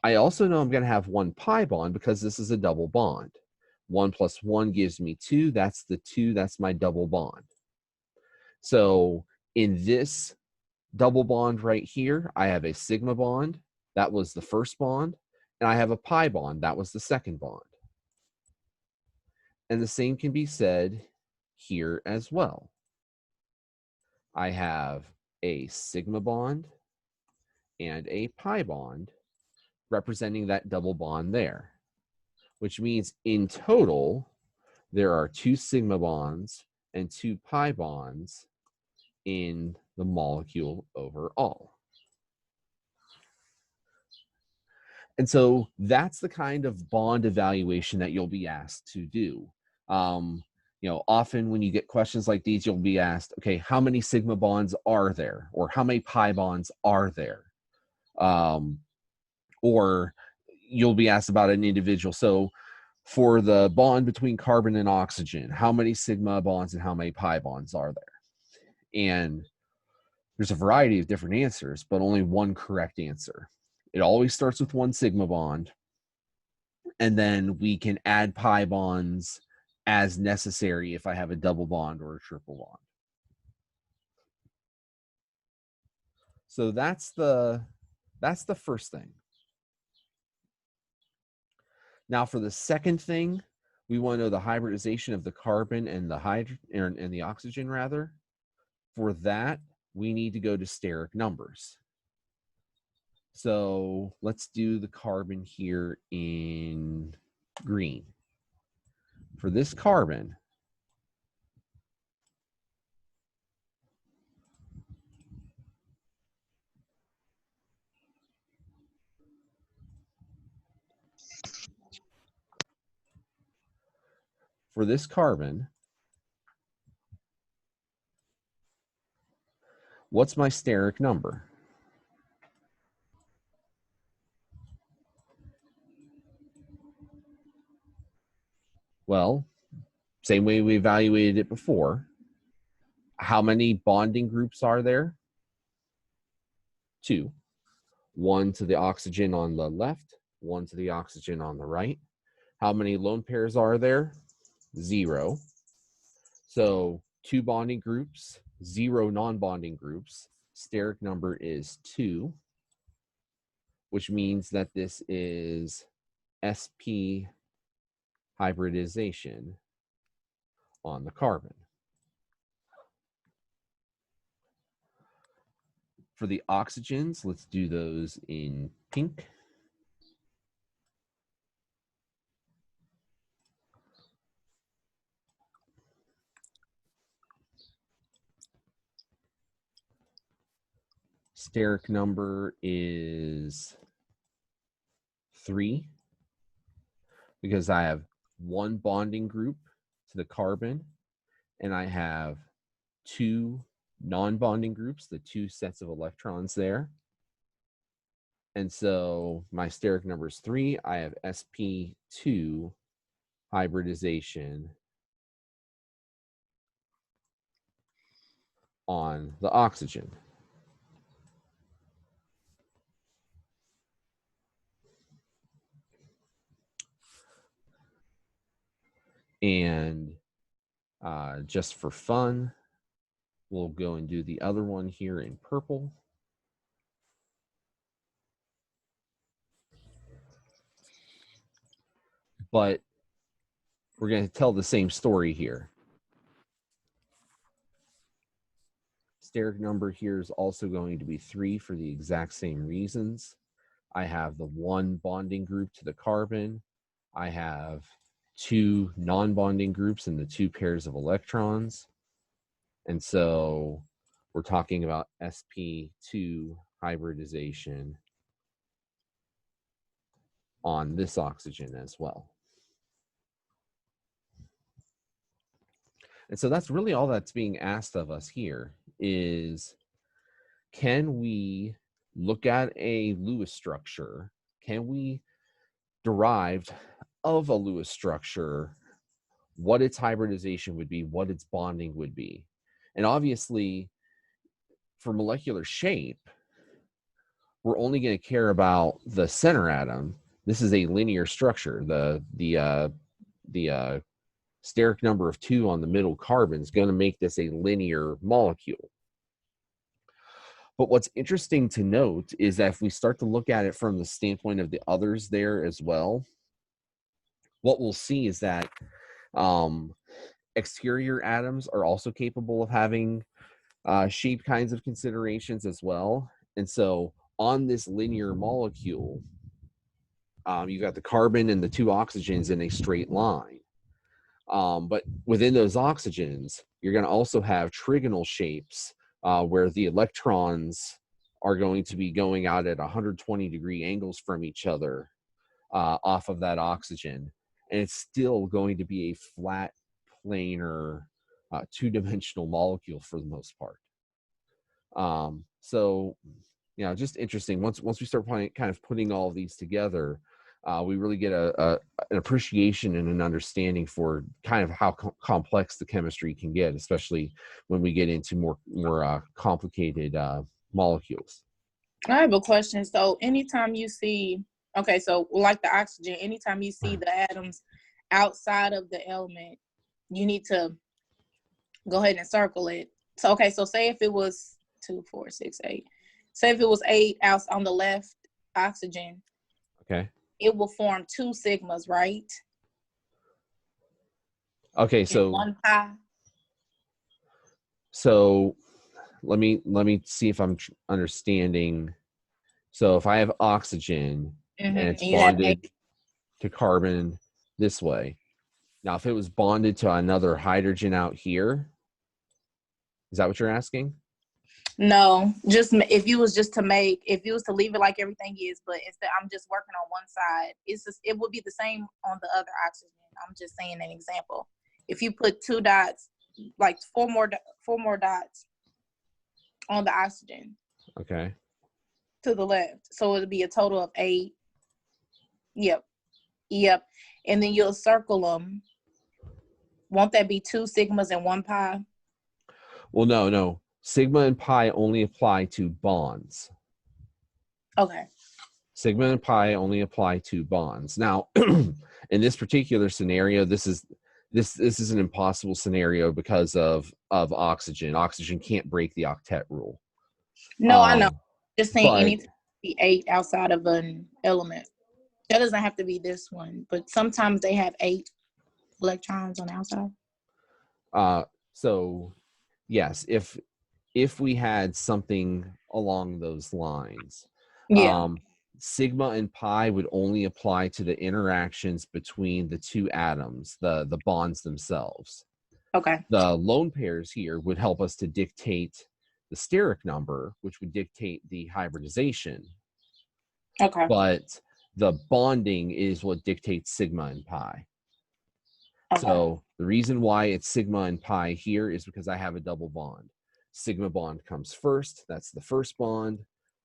I also know I'm going to have one pi bond because this is a double bond. 1 plus 1 gives me 2. That's the 2. That's my double bond. So in this double bond right here, I have a sigma bond. That was the first bond. And I have a pi bond. That was the second bond. And the same can be said here as well. I have a sigma bond and a pi bond representing that double bond there, which means in total, there are 2 sigma bonds and 2 pi bonds in the molecule overall. And so that's the kind of bond evaluation that you'll be asked to do. Often when you get questions like these, you'll be asked, okay, how many sigma bonds are there? Or how many pi bonds are there? Or you'll be asked about an individual. So for the bond between carbon and oxygen, how many sigma bonds and how many pi bonds are there? And there's a variety of different answers, but only one correct answer. It always starts with one sigma bond, and then we can add pi bonds as necessary if I have a double bond or a triple bond. So that's the first thing. Now for the second thing, we want to know the hybridization of the carbon and the oxygen rather. For that, we need to go to steric numbers. So let's do the carbon here in green. For this carbon, what's my steric number? Well, same way we evaluated it before. How many bonding groups are there? 2. 1 to the oxygen on the left, 1 to the oxygen on the right. How many lone pairs are there? 0. So 2 bonding groups, 0 non-bonding groups. Steric number is 2, which means that this is sp hybridization on the carbon. For the oxygens, let's do those in pink. Steric number is 3 because I have 1 bonding group to the carbon and I have 2 non-bonding groups, the 2 sets of electrons there. And so my steric number is 3. I have sp2 hybridization on the oxygen. And just for fun, we'll go and do the other one here in purple. But we're going to tell the same story here. Steric number here is also going to be 3 for the exact same reasons. I have the 1 bonding group to the carbon. I have 2 non-bonding groups and the 2 pairs of electrons. And so we're talking about sp2 hybridization on this oxygen as well. And so that's really all that's being asked of us here is, can we look at a Lewis structure? Can we derive of a Lewis structure what its hybridization would be, what its bonding would be? And obviously, for molecular shape, we're only going to care about the center atom. This is a linear structure. The steric number of 2 on the middle carbon is going to make this a linear molecule. But what's interesting to note is that if we start to look at it from the standpoint of the others there as well, what we'll see is that exterior atoms are also capable of having shape kinds of considerations as well. And so on this linear molecule, you've got the carbon and the 2 oxygens in a straight line. But within those oxygens, you're going to also have trigonal shapes where the electrons are going to be going out at 120-degree angles from each other off of that oxygen. And it's still going to be a flat, planar, 2-dimensional molecule for the most part. So, you know, just interesting. Once we start kind of putting all of these together, we really get an appreciation and an understanding for kind of how complex the chemistry can get, especially when we get into more complicated molecules. I have a question. So anytime you see, okay, so like the oxygen, anytime you see the atoms outside of the element, you need to go ahead and circle it. So, okay, so say if it was 2, 4, 6, 8. Say if it was 8 out on the left oxygen. Okay. It will form 2 sigmas, right? Okay, so 1 pi. So let me see if I'm understanding. So if I have oxygen and it's bonded to carbon this way. Now, if it was bonded to another hydrogen out here, is that what you're asking? No, just if you was just to make, if you was to leave it like everything is, but instead I'm just working on one side, it would be the same on the other oxygen. I'm just saying an example. If you put 2 dots, like four more dots on the oxygen. Okay. To the left, so it'll be a total of 8. Yep. And then you'll circle them. Won't that be 2 sigmas and 1 pi? Well, no. Sigma and pi only apply to bonds. Okay. Sigma and pi only apply to bonds. Now, in this particular scenario, this is an impossible scenario because of oxygen. Oxygen can't break the octet rule. No, I know. Just saying anything be 8 outside of an element. That doesn't have to be this one, but sometimes they have 8 electrons on the outside. So yes, if we had something along those lines, yeah. Sigma and pi would only apply to the interactions between the 2 atoms, the bonds themselves. Okay. The lone pairs here would help us to dictate the steric number, which would dictate the hybridization. Okay. But the bonding is what dictates sigma and pi. Okay. So the reason why it's sigma and pi here is because I have a double bond. Sigma bond comes first, that's the first bond.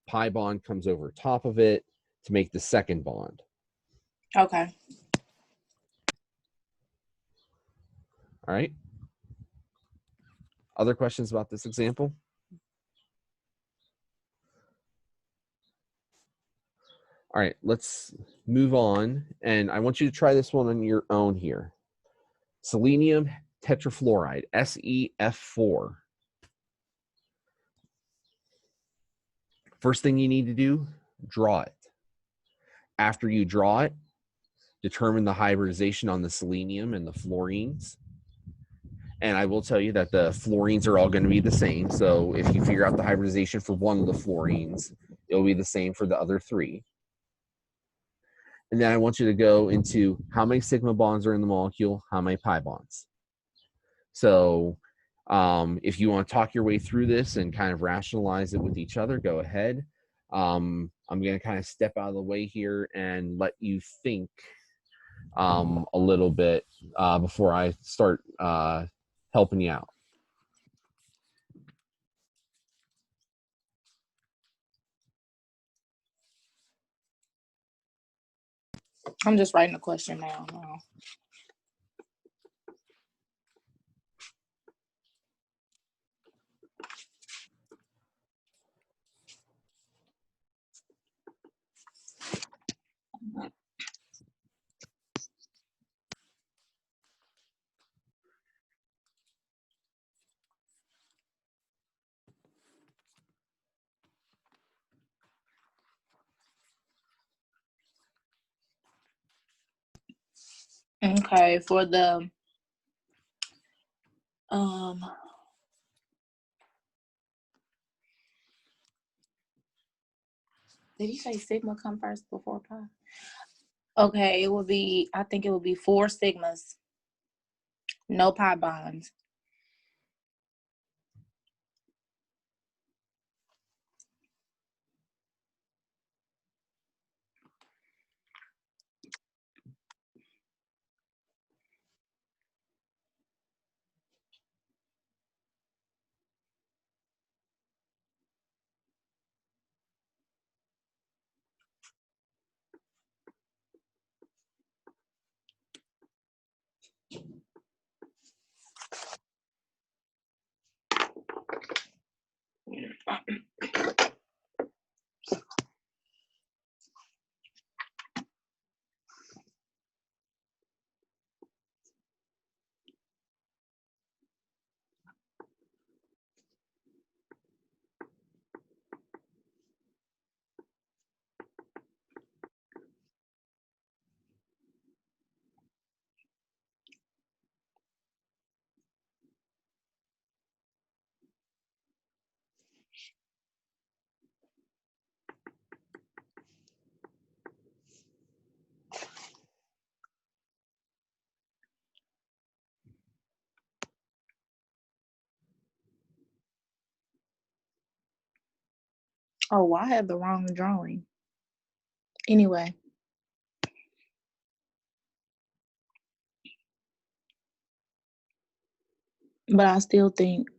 Pi bond comes over top of it to make the second bond. Okay. All right. Other questions about this example? All right, let's move on. And I want you to try this one on your own here. Selenium tetrafluoride, SEF4. First thing you need to do, draw it. After you draw it, determine the hybridization on the selenium and the fluorines. And I will tell you that the fluorines are all going to be the same. So if you figure out the hybridization for one of the fluorines, it'll be the same for the other 3. And then I want you to go into how many sigma bonds are in the molecule, how many pi bonds. So if you want to talk your way through this and kind of rationalize it with each other, go ahead. I'm going to kind of step out of the way here and let you think a little bit before I start helping you out. I'm just writing a question now. Okay, for the did you say sigma come first before pi? Okay, it will be, I think it will be 4 sigmas, no pi bonds. Oh, I have the wrong drawing. Anyway. But I still think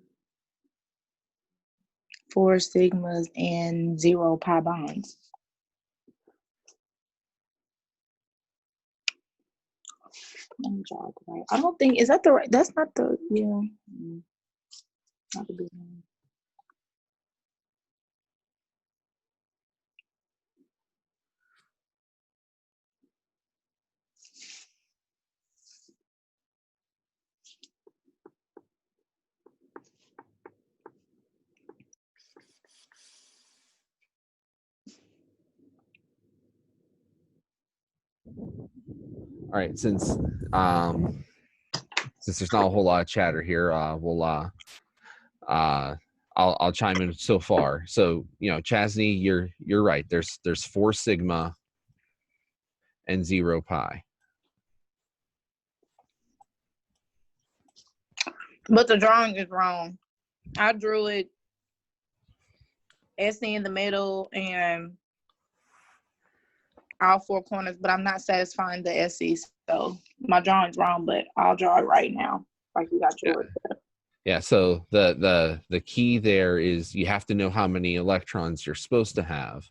4 sigmas and 0 pi bonds. Let me draw it right. I don't think, is that the right, that's not the, yeah. Not the big one. All right, since there's not a whole lot of chatter here, I'll chime in so far. So, you know, Chasney, you're right. There's 4 sigma and 0 pi. But the drawing is wrong. I drew it SC in the middle and all 4 corners, but I'm not satisfying the SC. So my drawing's wrong, but I'll draw it right now. Like you got yours. Yeah, so the key there is you have to know how many electrons you're supposed to have.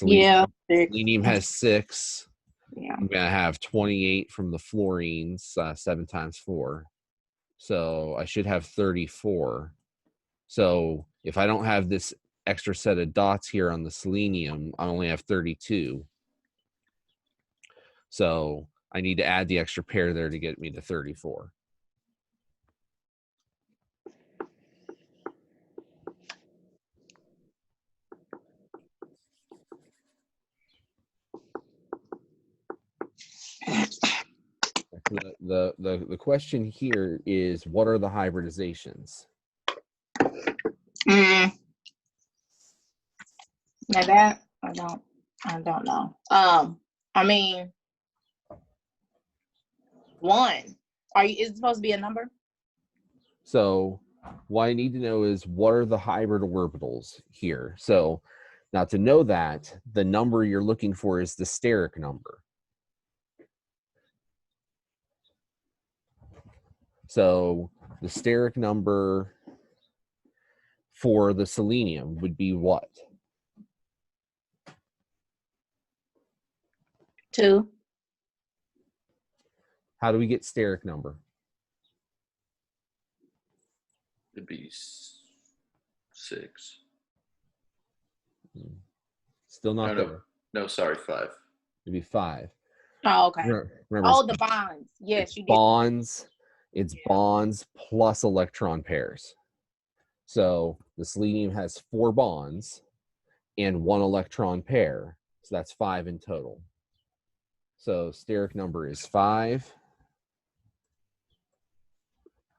Yeah. Selenium has 6. Yeah. I'm gonna have 28 from the fluorines, 7 times 4. So I should have 34. So if I don't have this extra set of dots here on the selenium, I only have 32. So I need to add the extra pair there to get me to 34. The question here is, what are the hybridizations? Now that I don't know. I mean, 1. Is it supposed to be a number? So what I need to know is, what are the hybrid orbitals here? So now to know that, the number you're looking for is the steric number. So the steric number for the selenium would be what? 2. How do we get steric number? It'd be 6. Still not No, there. no, sorry, 5. It'd be 5. Oh, okay. Remember, Oh, the bonds. Yes, you did. Bonds. It's Yeah. bonds plus electron pairs. So the selenium has 4 bonds and 1 electron pair. So that's 5 in total. So steric number is 5,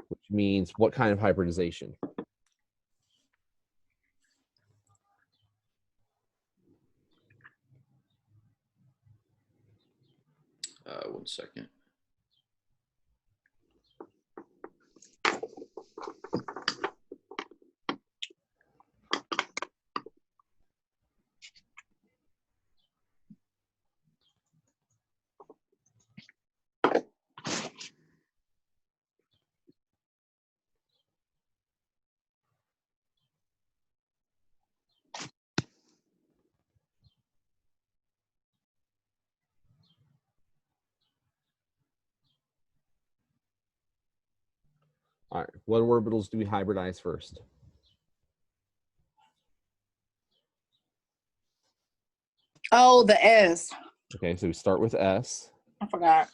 which means what kind of hybridization? One second. All right, what orbitals do we hybridize first? Oh, the S. Okay, so we start with S. I forgot.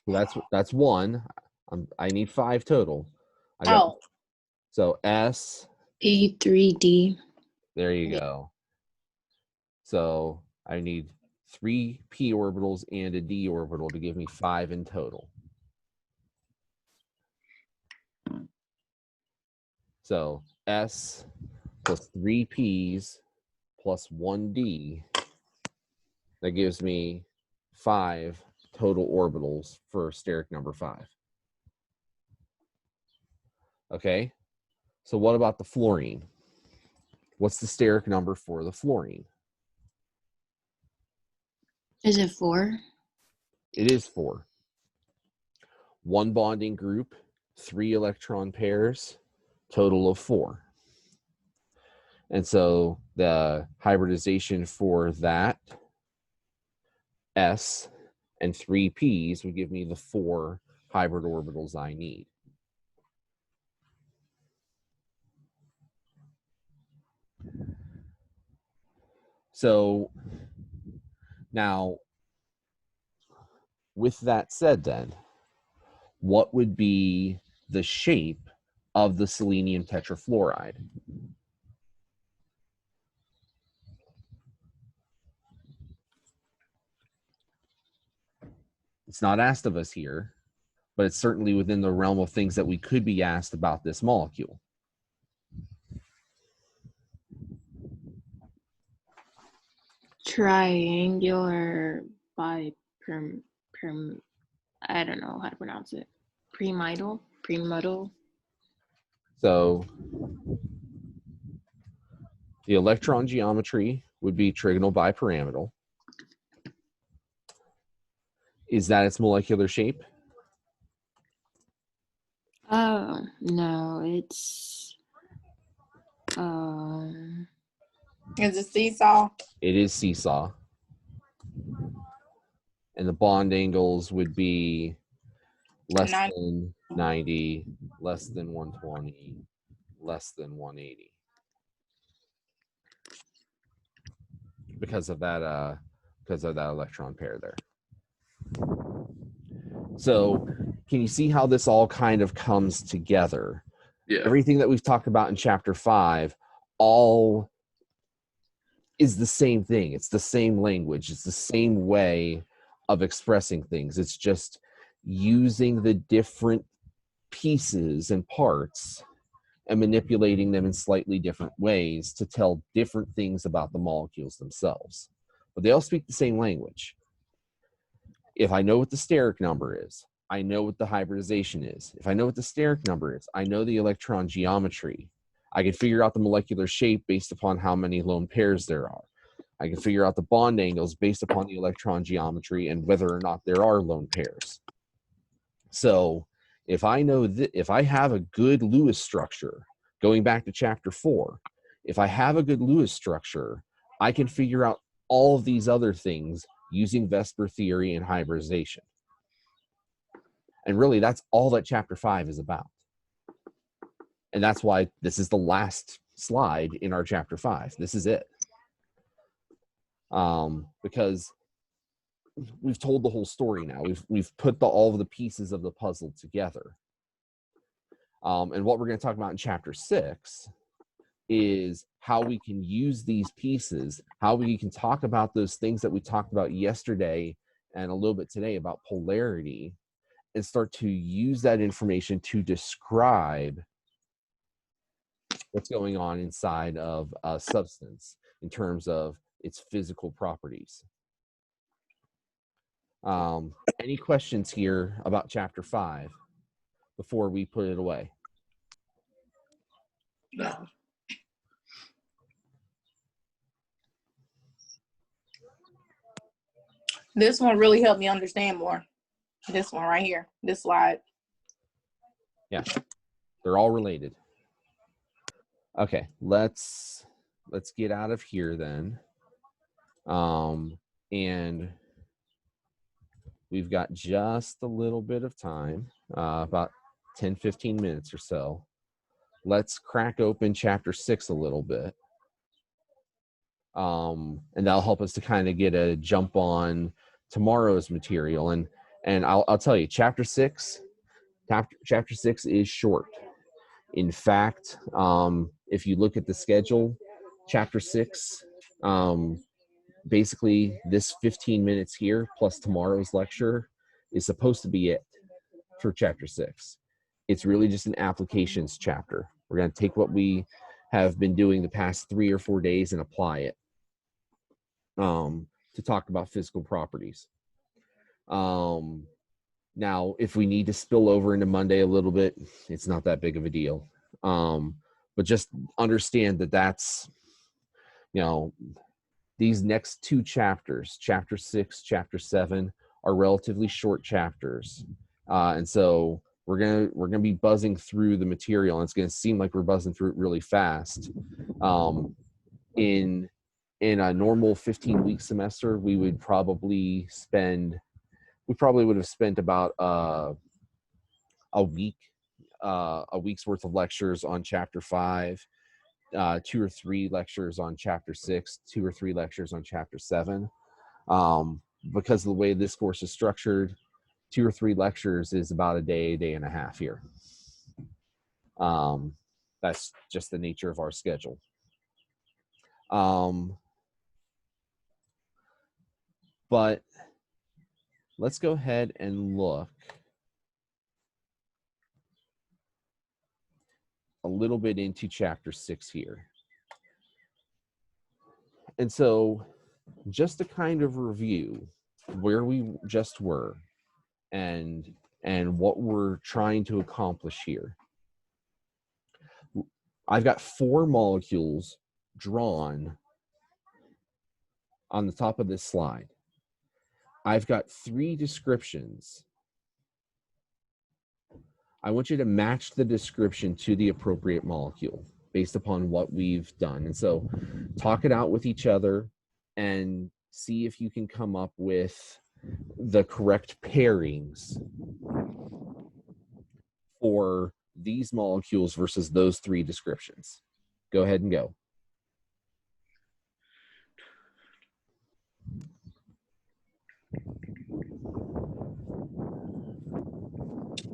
So that's 1. I need 5 total. So S. P3D. There you go. So I need 3 p orbitals and a d orbital to give me 5 in total. So S plus 3 p's plus 1 d, that gives me 5 total orbitals for steric number 5. Okay, so what about the fluorine? What's the steric number for the fluorine? Is it 4? It is 4. 1 bonding group, 3 electron pairs, total of 4. And so the hybridization for that S and 3 P's would give me the 4 hybrid orbitals I need. So now, with that said then, what would be the shape of the selenium tetrafluoride? It's not asked of us here, but it's certainly within the realm of things that we could be asked about this molecule. Triangular I don't know how to pronounce it. Pyramidal. So the electron geometry would be trigonal bipyramidal. Is that its molecular shape? Oh, no, it's Is it seesaw? It is seesaw. And the bond angles would be less than 90, less than 120, less than 180. Because of that electron pair there. So can you see how this all kind of comes together? Yeah. Everything that we've talked about in chapter 5 all is the same thing. It's the same language. It's the same way of expressing things. It's just using the different pieces and parts and manipulating them in slightly different ways to tell different things about the molecules themselves. But they all speak the same language. If I know what the steric number is, I know what the hybridization is. If I know what the steric number is, I know the electron geometry. I can figure out the molecular shape based upon how many lone pairs there are. I can figure out the bond angles based upon the electron geometry and whether or not there are lone pairs. So if I know that, if I have a good Lewis structure, going back to chapter 4, if I have a good Lewis structure, I can figure out all of these other things using VSEPR theory and hybridization. And really, that's all that chapter 5 is about. And that's why this is the last slide in our chapter 5. This is it. Because we've told the whole story now. We've put all of the pieces of the puzzle together. And what we're going to talk about in chapter 6 is how we can use these pieces, how we can talk about those things that we talked about yesterday and a little bit today about polarity, and start to use that information to describe what's going on inside of a substance in terms of its physical properties. Any questions here about chapter 5 before we put it away? No. This one really helped me understand more. This one right here, this slide. Yeah, they're all related. Okay, let's get out of here then. And we've got just a little bit of time, about 10-15 minutes or so. Let's crack open chapter 6 a little bit. And that'll help us to kind of get a jump on tomorrow's material. And I'll tell you, chapter 6 is short. In fact, if you look at the schedule, chapter 6, basically this 15 minutes here plus tomorrow's lecture is supposed to be it for chapter 6. It's really just an applications chapter. We're going to take what we have been doing the past 3 or 4 days and apply it to talk about physical properties. Now, if we need to spill over into Monday a little bit, it's not that big of a deal. But just understand that that's You know, these next two chapters, chapter 6, chapter 7, are relatively short chapters, and so we're gonna be buzzing through the material, and it's gonna seem like we're buzzing through it really fast. In a normal 15-week semester, we would probably would have spent about a week's worth of lectures on chapter 5, 2 or 3 lectures on chapter 6, 2 or 3 lectures on chapter 7. Because of the way this course is structured, 2 or 3 lectures is about a day and a half here. That's just the nature of our schedule. But let's go ahead and look a little bit into chapter 6 here. And so just to kind of review where we just were and what we're trying to accomplish here. I've got 4 molecules drawn on the top of this slide. I've got 3 descriptions. I want you to match the description to the appropriate molecule based upon what we've done. And so talk it out with each other and see if you can come up with the correct pairings for these molecules versus those 3 descriptions. Go ahead and go.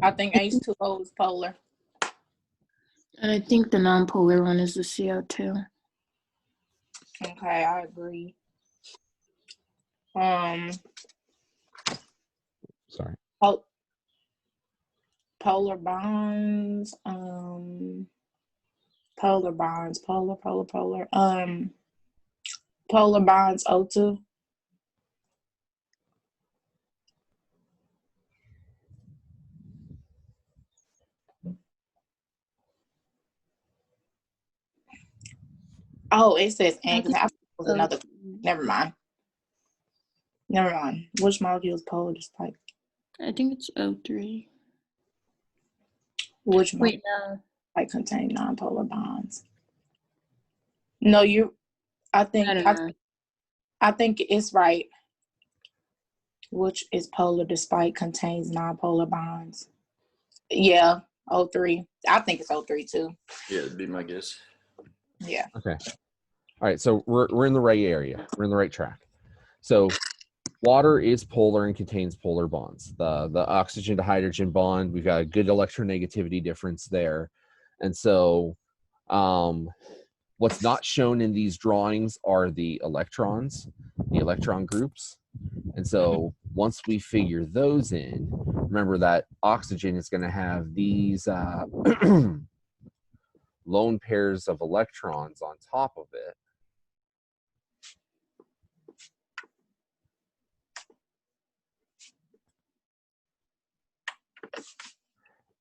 I think H2O is polar. And I think the non-polar one is the CO2. Okay, I agree. Sorry. Polar bonds. Polar bonds. Polar bonds. O2. Oh, it says and. I was another. Never mind. Which molecule is polar despite? I think it's O3. Which Wait, no. Like contain non-polar bonds? No, I think it's right. Which is polar despite contains non-polar bonds? Yeah, O3. I think it's O3 too. Yeah, it'd be my guess. Yeah. Okay. All right, so we're in the right area. We're in the right track. So water is polar and contains polar bonds. The oxygen to hydrogen bond, we've got a good electronegativity difference there. And so what's not shown in these drawings are the electrons, the electron groups. And so once we figure those in, remember that oxygen is going to have these lone pairs of electrons on top of it.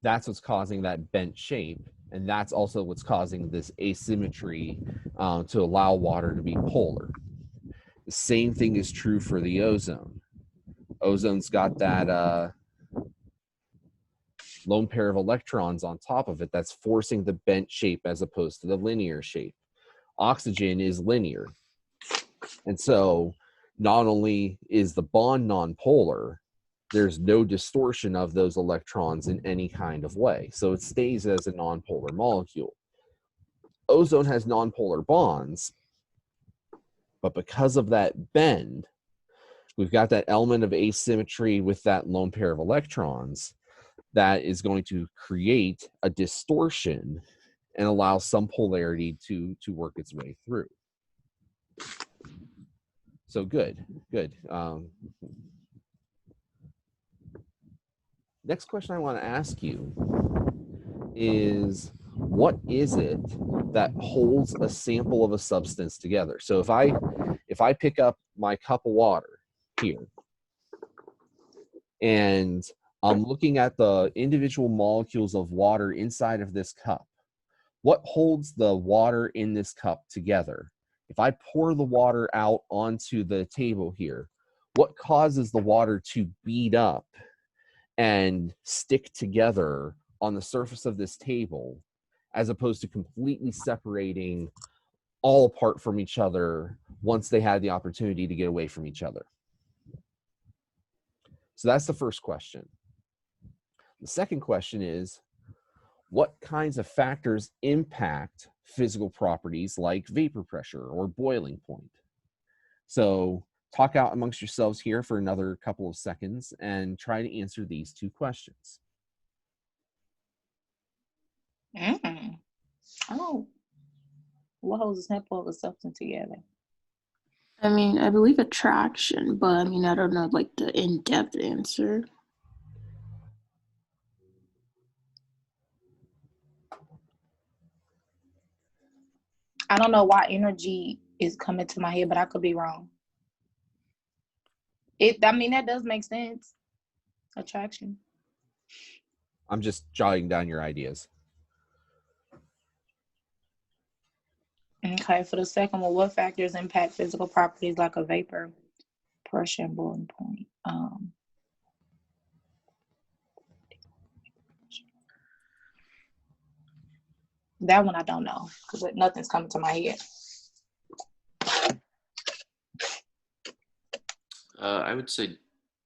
That's what's causing that bent shape. And that's also what's causing this asymmetry to allow water to be polar. The same thing is true for the ozone. Ozone's got that lone pair of electrons on top of it that's forcing the bent shape as opposed to the linear shape. Oxygen is linear. And so not only is the bond nonpolar, there's no distortion of those electrons in any kind of way. So it stays as a nonpolar molecule. Ozone has nonpolar bonds, but because of that bend, we've got that element of asymmetry with that lone pair of electrons that is going to create a distortion and allow some polarity to work its way through. So good. Next question I want to ask you is, what is it that holds a sample of a substance together? So if I pick up my cup of water here and I'm looking at the individual molecules of water inside of this cup, what holds the water in this cup together? If I pour the water out onto the table here, what causes the water to bead up and stick together on the surface of this table, as opposed to completely separating all apart from each other once they had the opportunity to get away from each other? So that's the first question. The second question is, what kinds of factors impact physical properties like vapor pressure or boiling point? So talk out amongst yourselves here for another couple of seconds and try to answer these two questions. Oh, what holds a sample of a substance together? I mean, I believe attraction, but I mean, I don't know like the in-depth answer. I don't know why energy is coming to my head, but I could be wrong. I mean, that does make sense. Attraction. I'm just jotting down your ideas. Okay, for the second one, what factors impact physical properties like a vapor, pressure, and boiling point? That one I don't know because nothing's coming to my head. I would say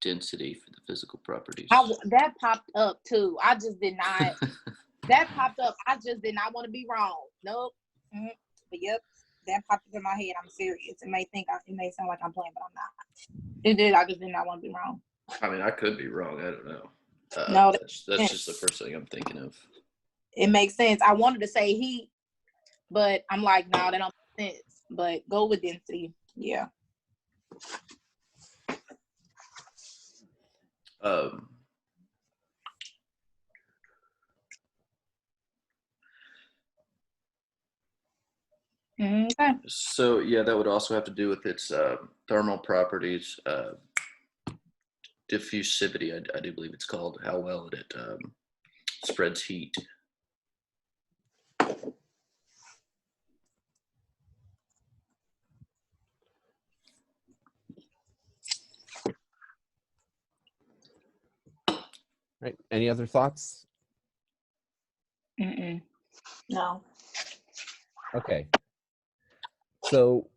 density for the physical properties. That popped up too. I just did not. That popped up. I just did not want to be wrong. Nope. But yep, that popped up in my head. I'm serious. It may sound like I'm playing, but I'm not. It did. I just did not want to be wrong. I mean, I could be wrong. I don't know. No, that's just the first thing I'm thinking of. It makes sense. I wanted to say heat, but I'm like, no, that don't make sense. But go with density. Yeah. Okay. So yeah, that would also have to do with its thermal properties, diffusivity. I do believe it's called, how well it spreads heat. Right. Any other thoughts? No. Okay. So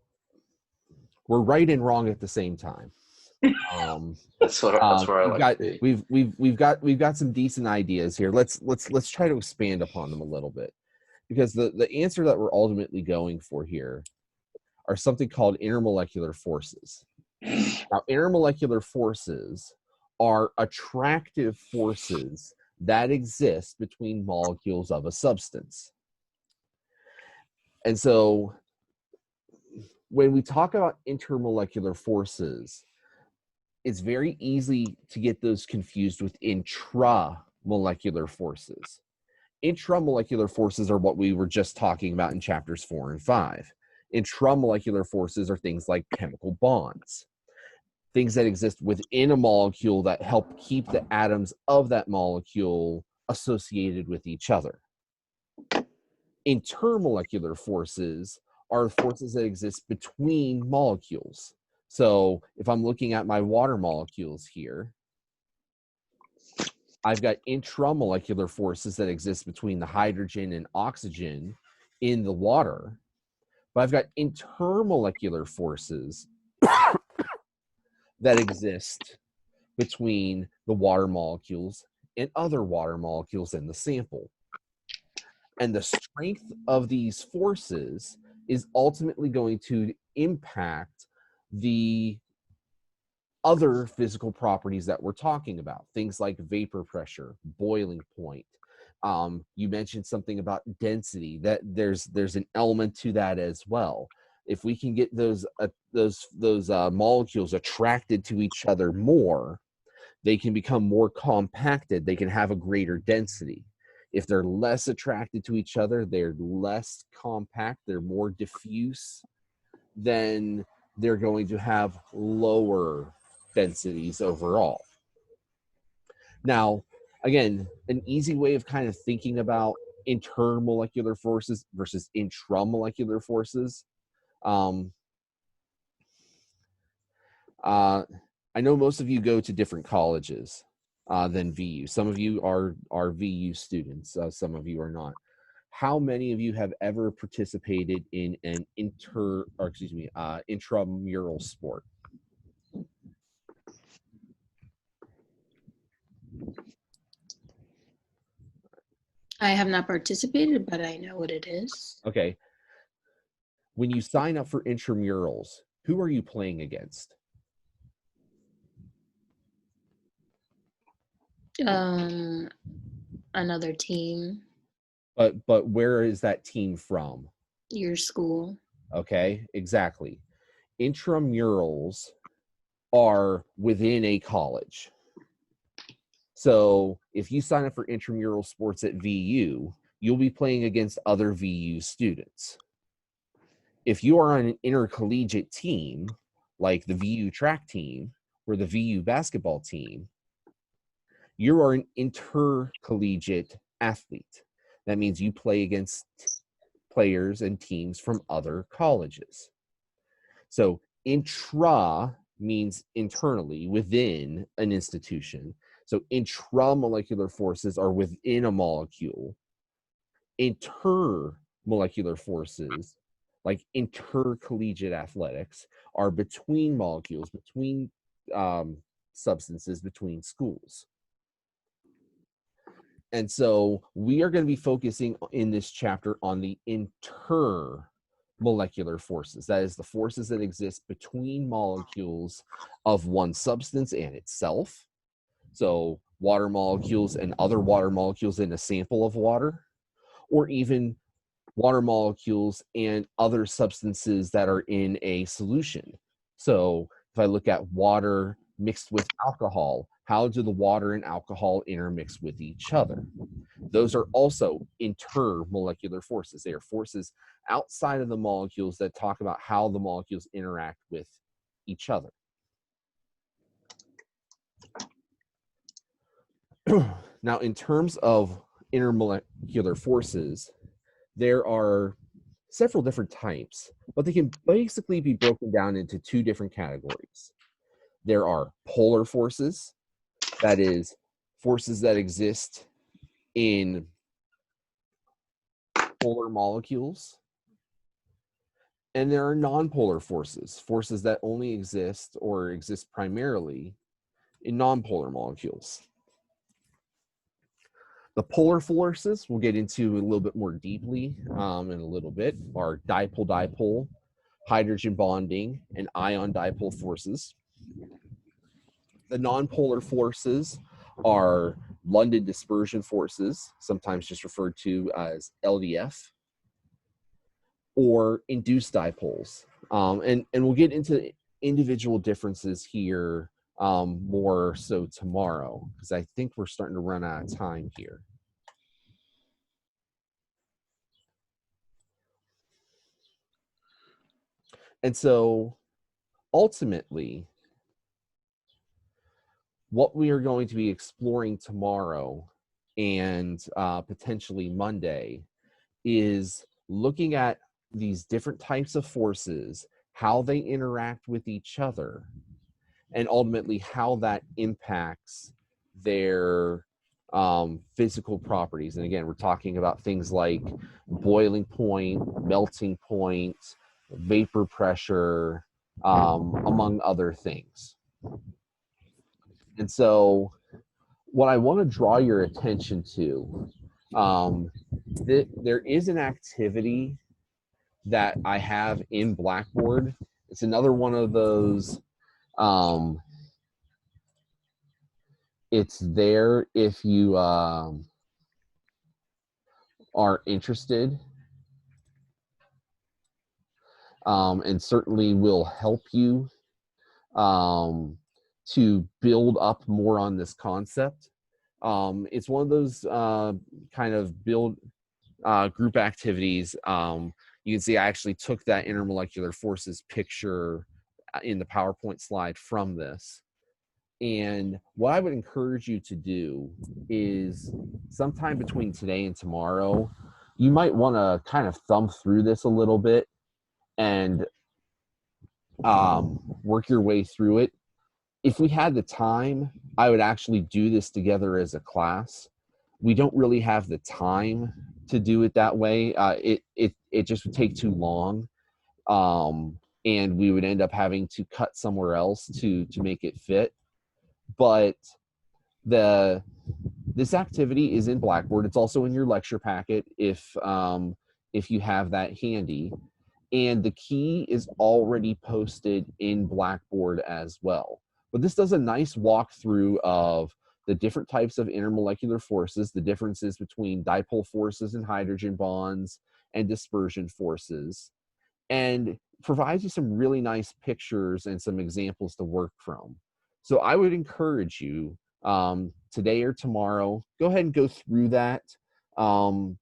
we're right and wrong at the same time. That's where I like to be. We've got some decent ideas here. Let's try to expand upon them a little bit, because the answer that we're ultimately going for here are something called intermolecular forces. Now, intermolecular forces are attractive forces that exist between molecules of a substance. And so when we talk about intermolecular forces, it's very easy to get those confused with intramolecular forces. Intramolecular forces are what we were just talking about in chapters 4 and 5. Intramolecular forces are things like chemical bonds, things that exist within a molecule that help keep the atoms of that molecule associated with each other. Intermolecular forces are forces that exist between molecules. So if I'm looking at my water molecules here, I've got intramolecular forces that exist between the hydrogen and oxygen in the water, but I've got intermolecular forces that exist between the water molecules and other water molecules in the sample. And the strength of these forces is ultimately going to impact the other physical properties that we're talking about, things like vapor pressure, boiling point. You mentioned something about density, that there's an element to that as well. If we can get those molecules attracted to each other more, they can become more compacted. They can have a greater density. If they're less attracted to each other, they're less compact, they're more diffuse, then they're going to have lower densities overall. Now, again, an easy way of kind of thinking about intermolecular forces versus intramolecular forces, Um, I know most of you go to different colleges than VU. Some of you are VU students. Some of you are not. How many of you have ever participated in an intramural sport? I have not participated, but I know what it is. Okay. When you sign up for intramurals, who are you playing against? Another team. But where is that team from? Your school. Okay, exactly. Intramurals are within a college. So if you sign up for intramural sports at VU, you'll be playing against other VU students. If you are on an intercollegiate team, like the VU track team or the VU basketball team, you are an intercollegiate athlete. That means you play against players and teams from other colleges. So intra means internally within an institution. So intramolecular forces are within a molecule. Intermolecular forces, like intercollegiate athletics, are between molecules, between substances, between schools. And so we are going to be focusing in this chapter on the intermolecular forces. That is the forces that exist between molecules of one substance and itself. So water molecules and other water molecules in a sample of water, or even water molecules and other substances that are in a solution. So if I look at water mixed with alcohol, how do the water and alcohol intermix with each other? Those are also intermolecular forces. They are forces outside of the molecules that talk about how the molecules interact with each other. Now, in terms of intermolecular forces, there are several different types, but they can basically be broken down into two different categories. There are polar forces, that is, forces that exist in polar molecules. And there are nonpolar forces, forces that only exist or exist primarily in nonpolar molecules. The polar forces we'll get into a little bit more deeply in a little bit are dipole-dipole, hydrogen bonding, and ion dipole forces. The nonpolar forces are London dispersion forces, sometimes just referred to as LDF, or induced dipoles. And we'll get into individual differences here more so tomorrow, because I think we're starting to run out of time here. And so ultimately, what we are going to be exploring tomorrow and potentially Monday is looking at these different types of forces, how they interact with each other, and ultimately how that impacts their physical properties. And again, we're talking about things like boiling point, melting point, vapor pressure, among other things. And so what I want to draw your attention to, there is an activity that I have in Blackboard. It's another one of those, it's there if you are interested, and certainly will help you to build up more on this concept. It's one of those kind of group activities. You can see I actually took that intermolecular forces picture in the PowerPoint slide from this. And what I would encourage you to do is sometime between today and tomorrow, you might want to kind of thumb through this a little bit and work your way through it. If we had the time, I would actually do this together as a class. We don't really have the time to do it that way. It just would take too long, and we would end up having to cut somewhere else to make it fit. But this activity is in Blackboard. It's also in your lecture packet if you have that handy. And the key is already posted in Blackboard as well. But this does a nice walkthrough of the different types of intermolecular forces, the differences between dipole forces and hydrogen bonds and dispersion forces, and provides you some really nice pictures and some examples to work from. So I would encourage you today or tomorrow, go ahead and go through that and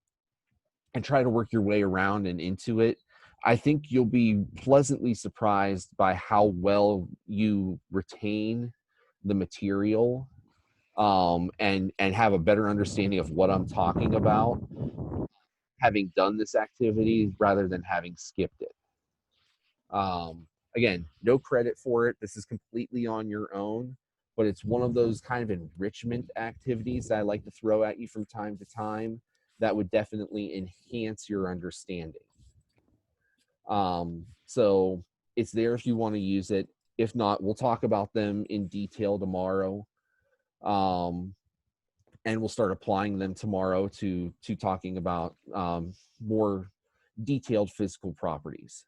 try to work your way around and into it. I think you'll be pleasantly surprised by how well you retain the material and have a better understanding of what I'm talking about, having done this activity rather than having skipped it. Again, no credit for it. This is completely on your own, but it's one of those kind of enrichment activities that I like to throw at you from time to time that would definitely enhance your understanding. So it's there if you want to use it. If not, we'll talk about them in detail tomorrow. And we'll start applying them tomorrow to talking about more detailed physical properties.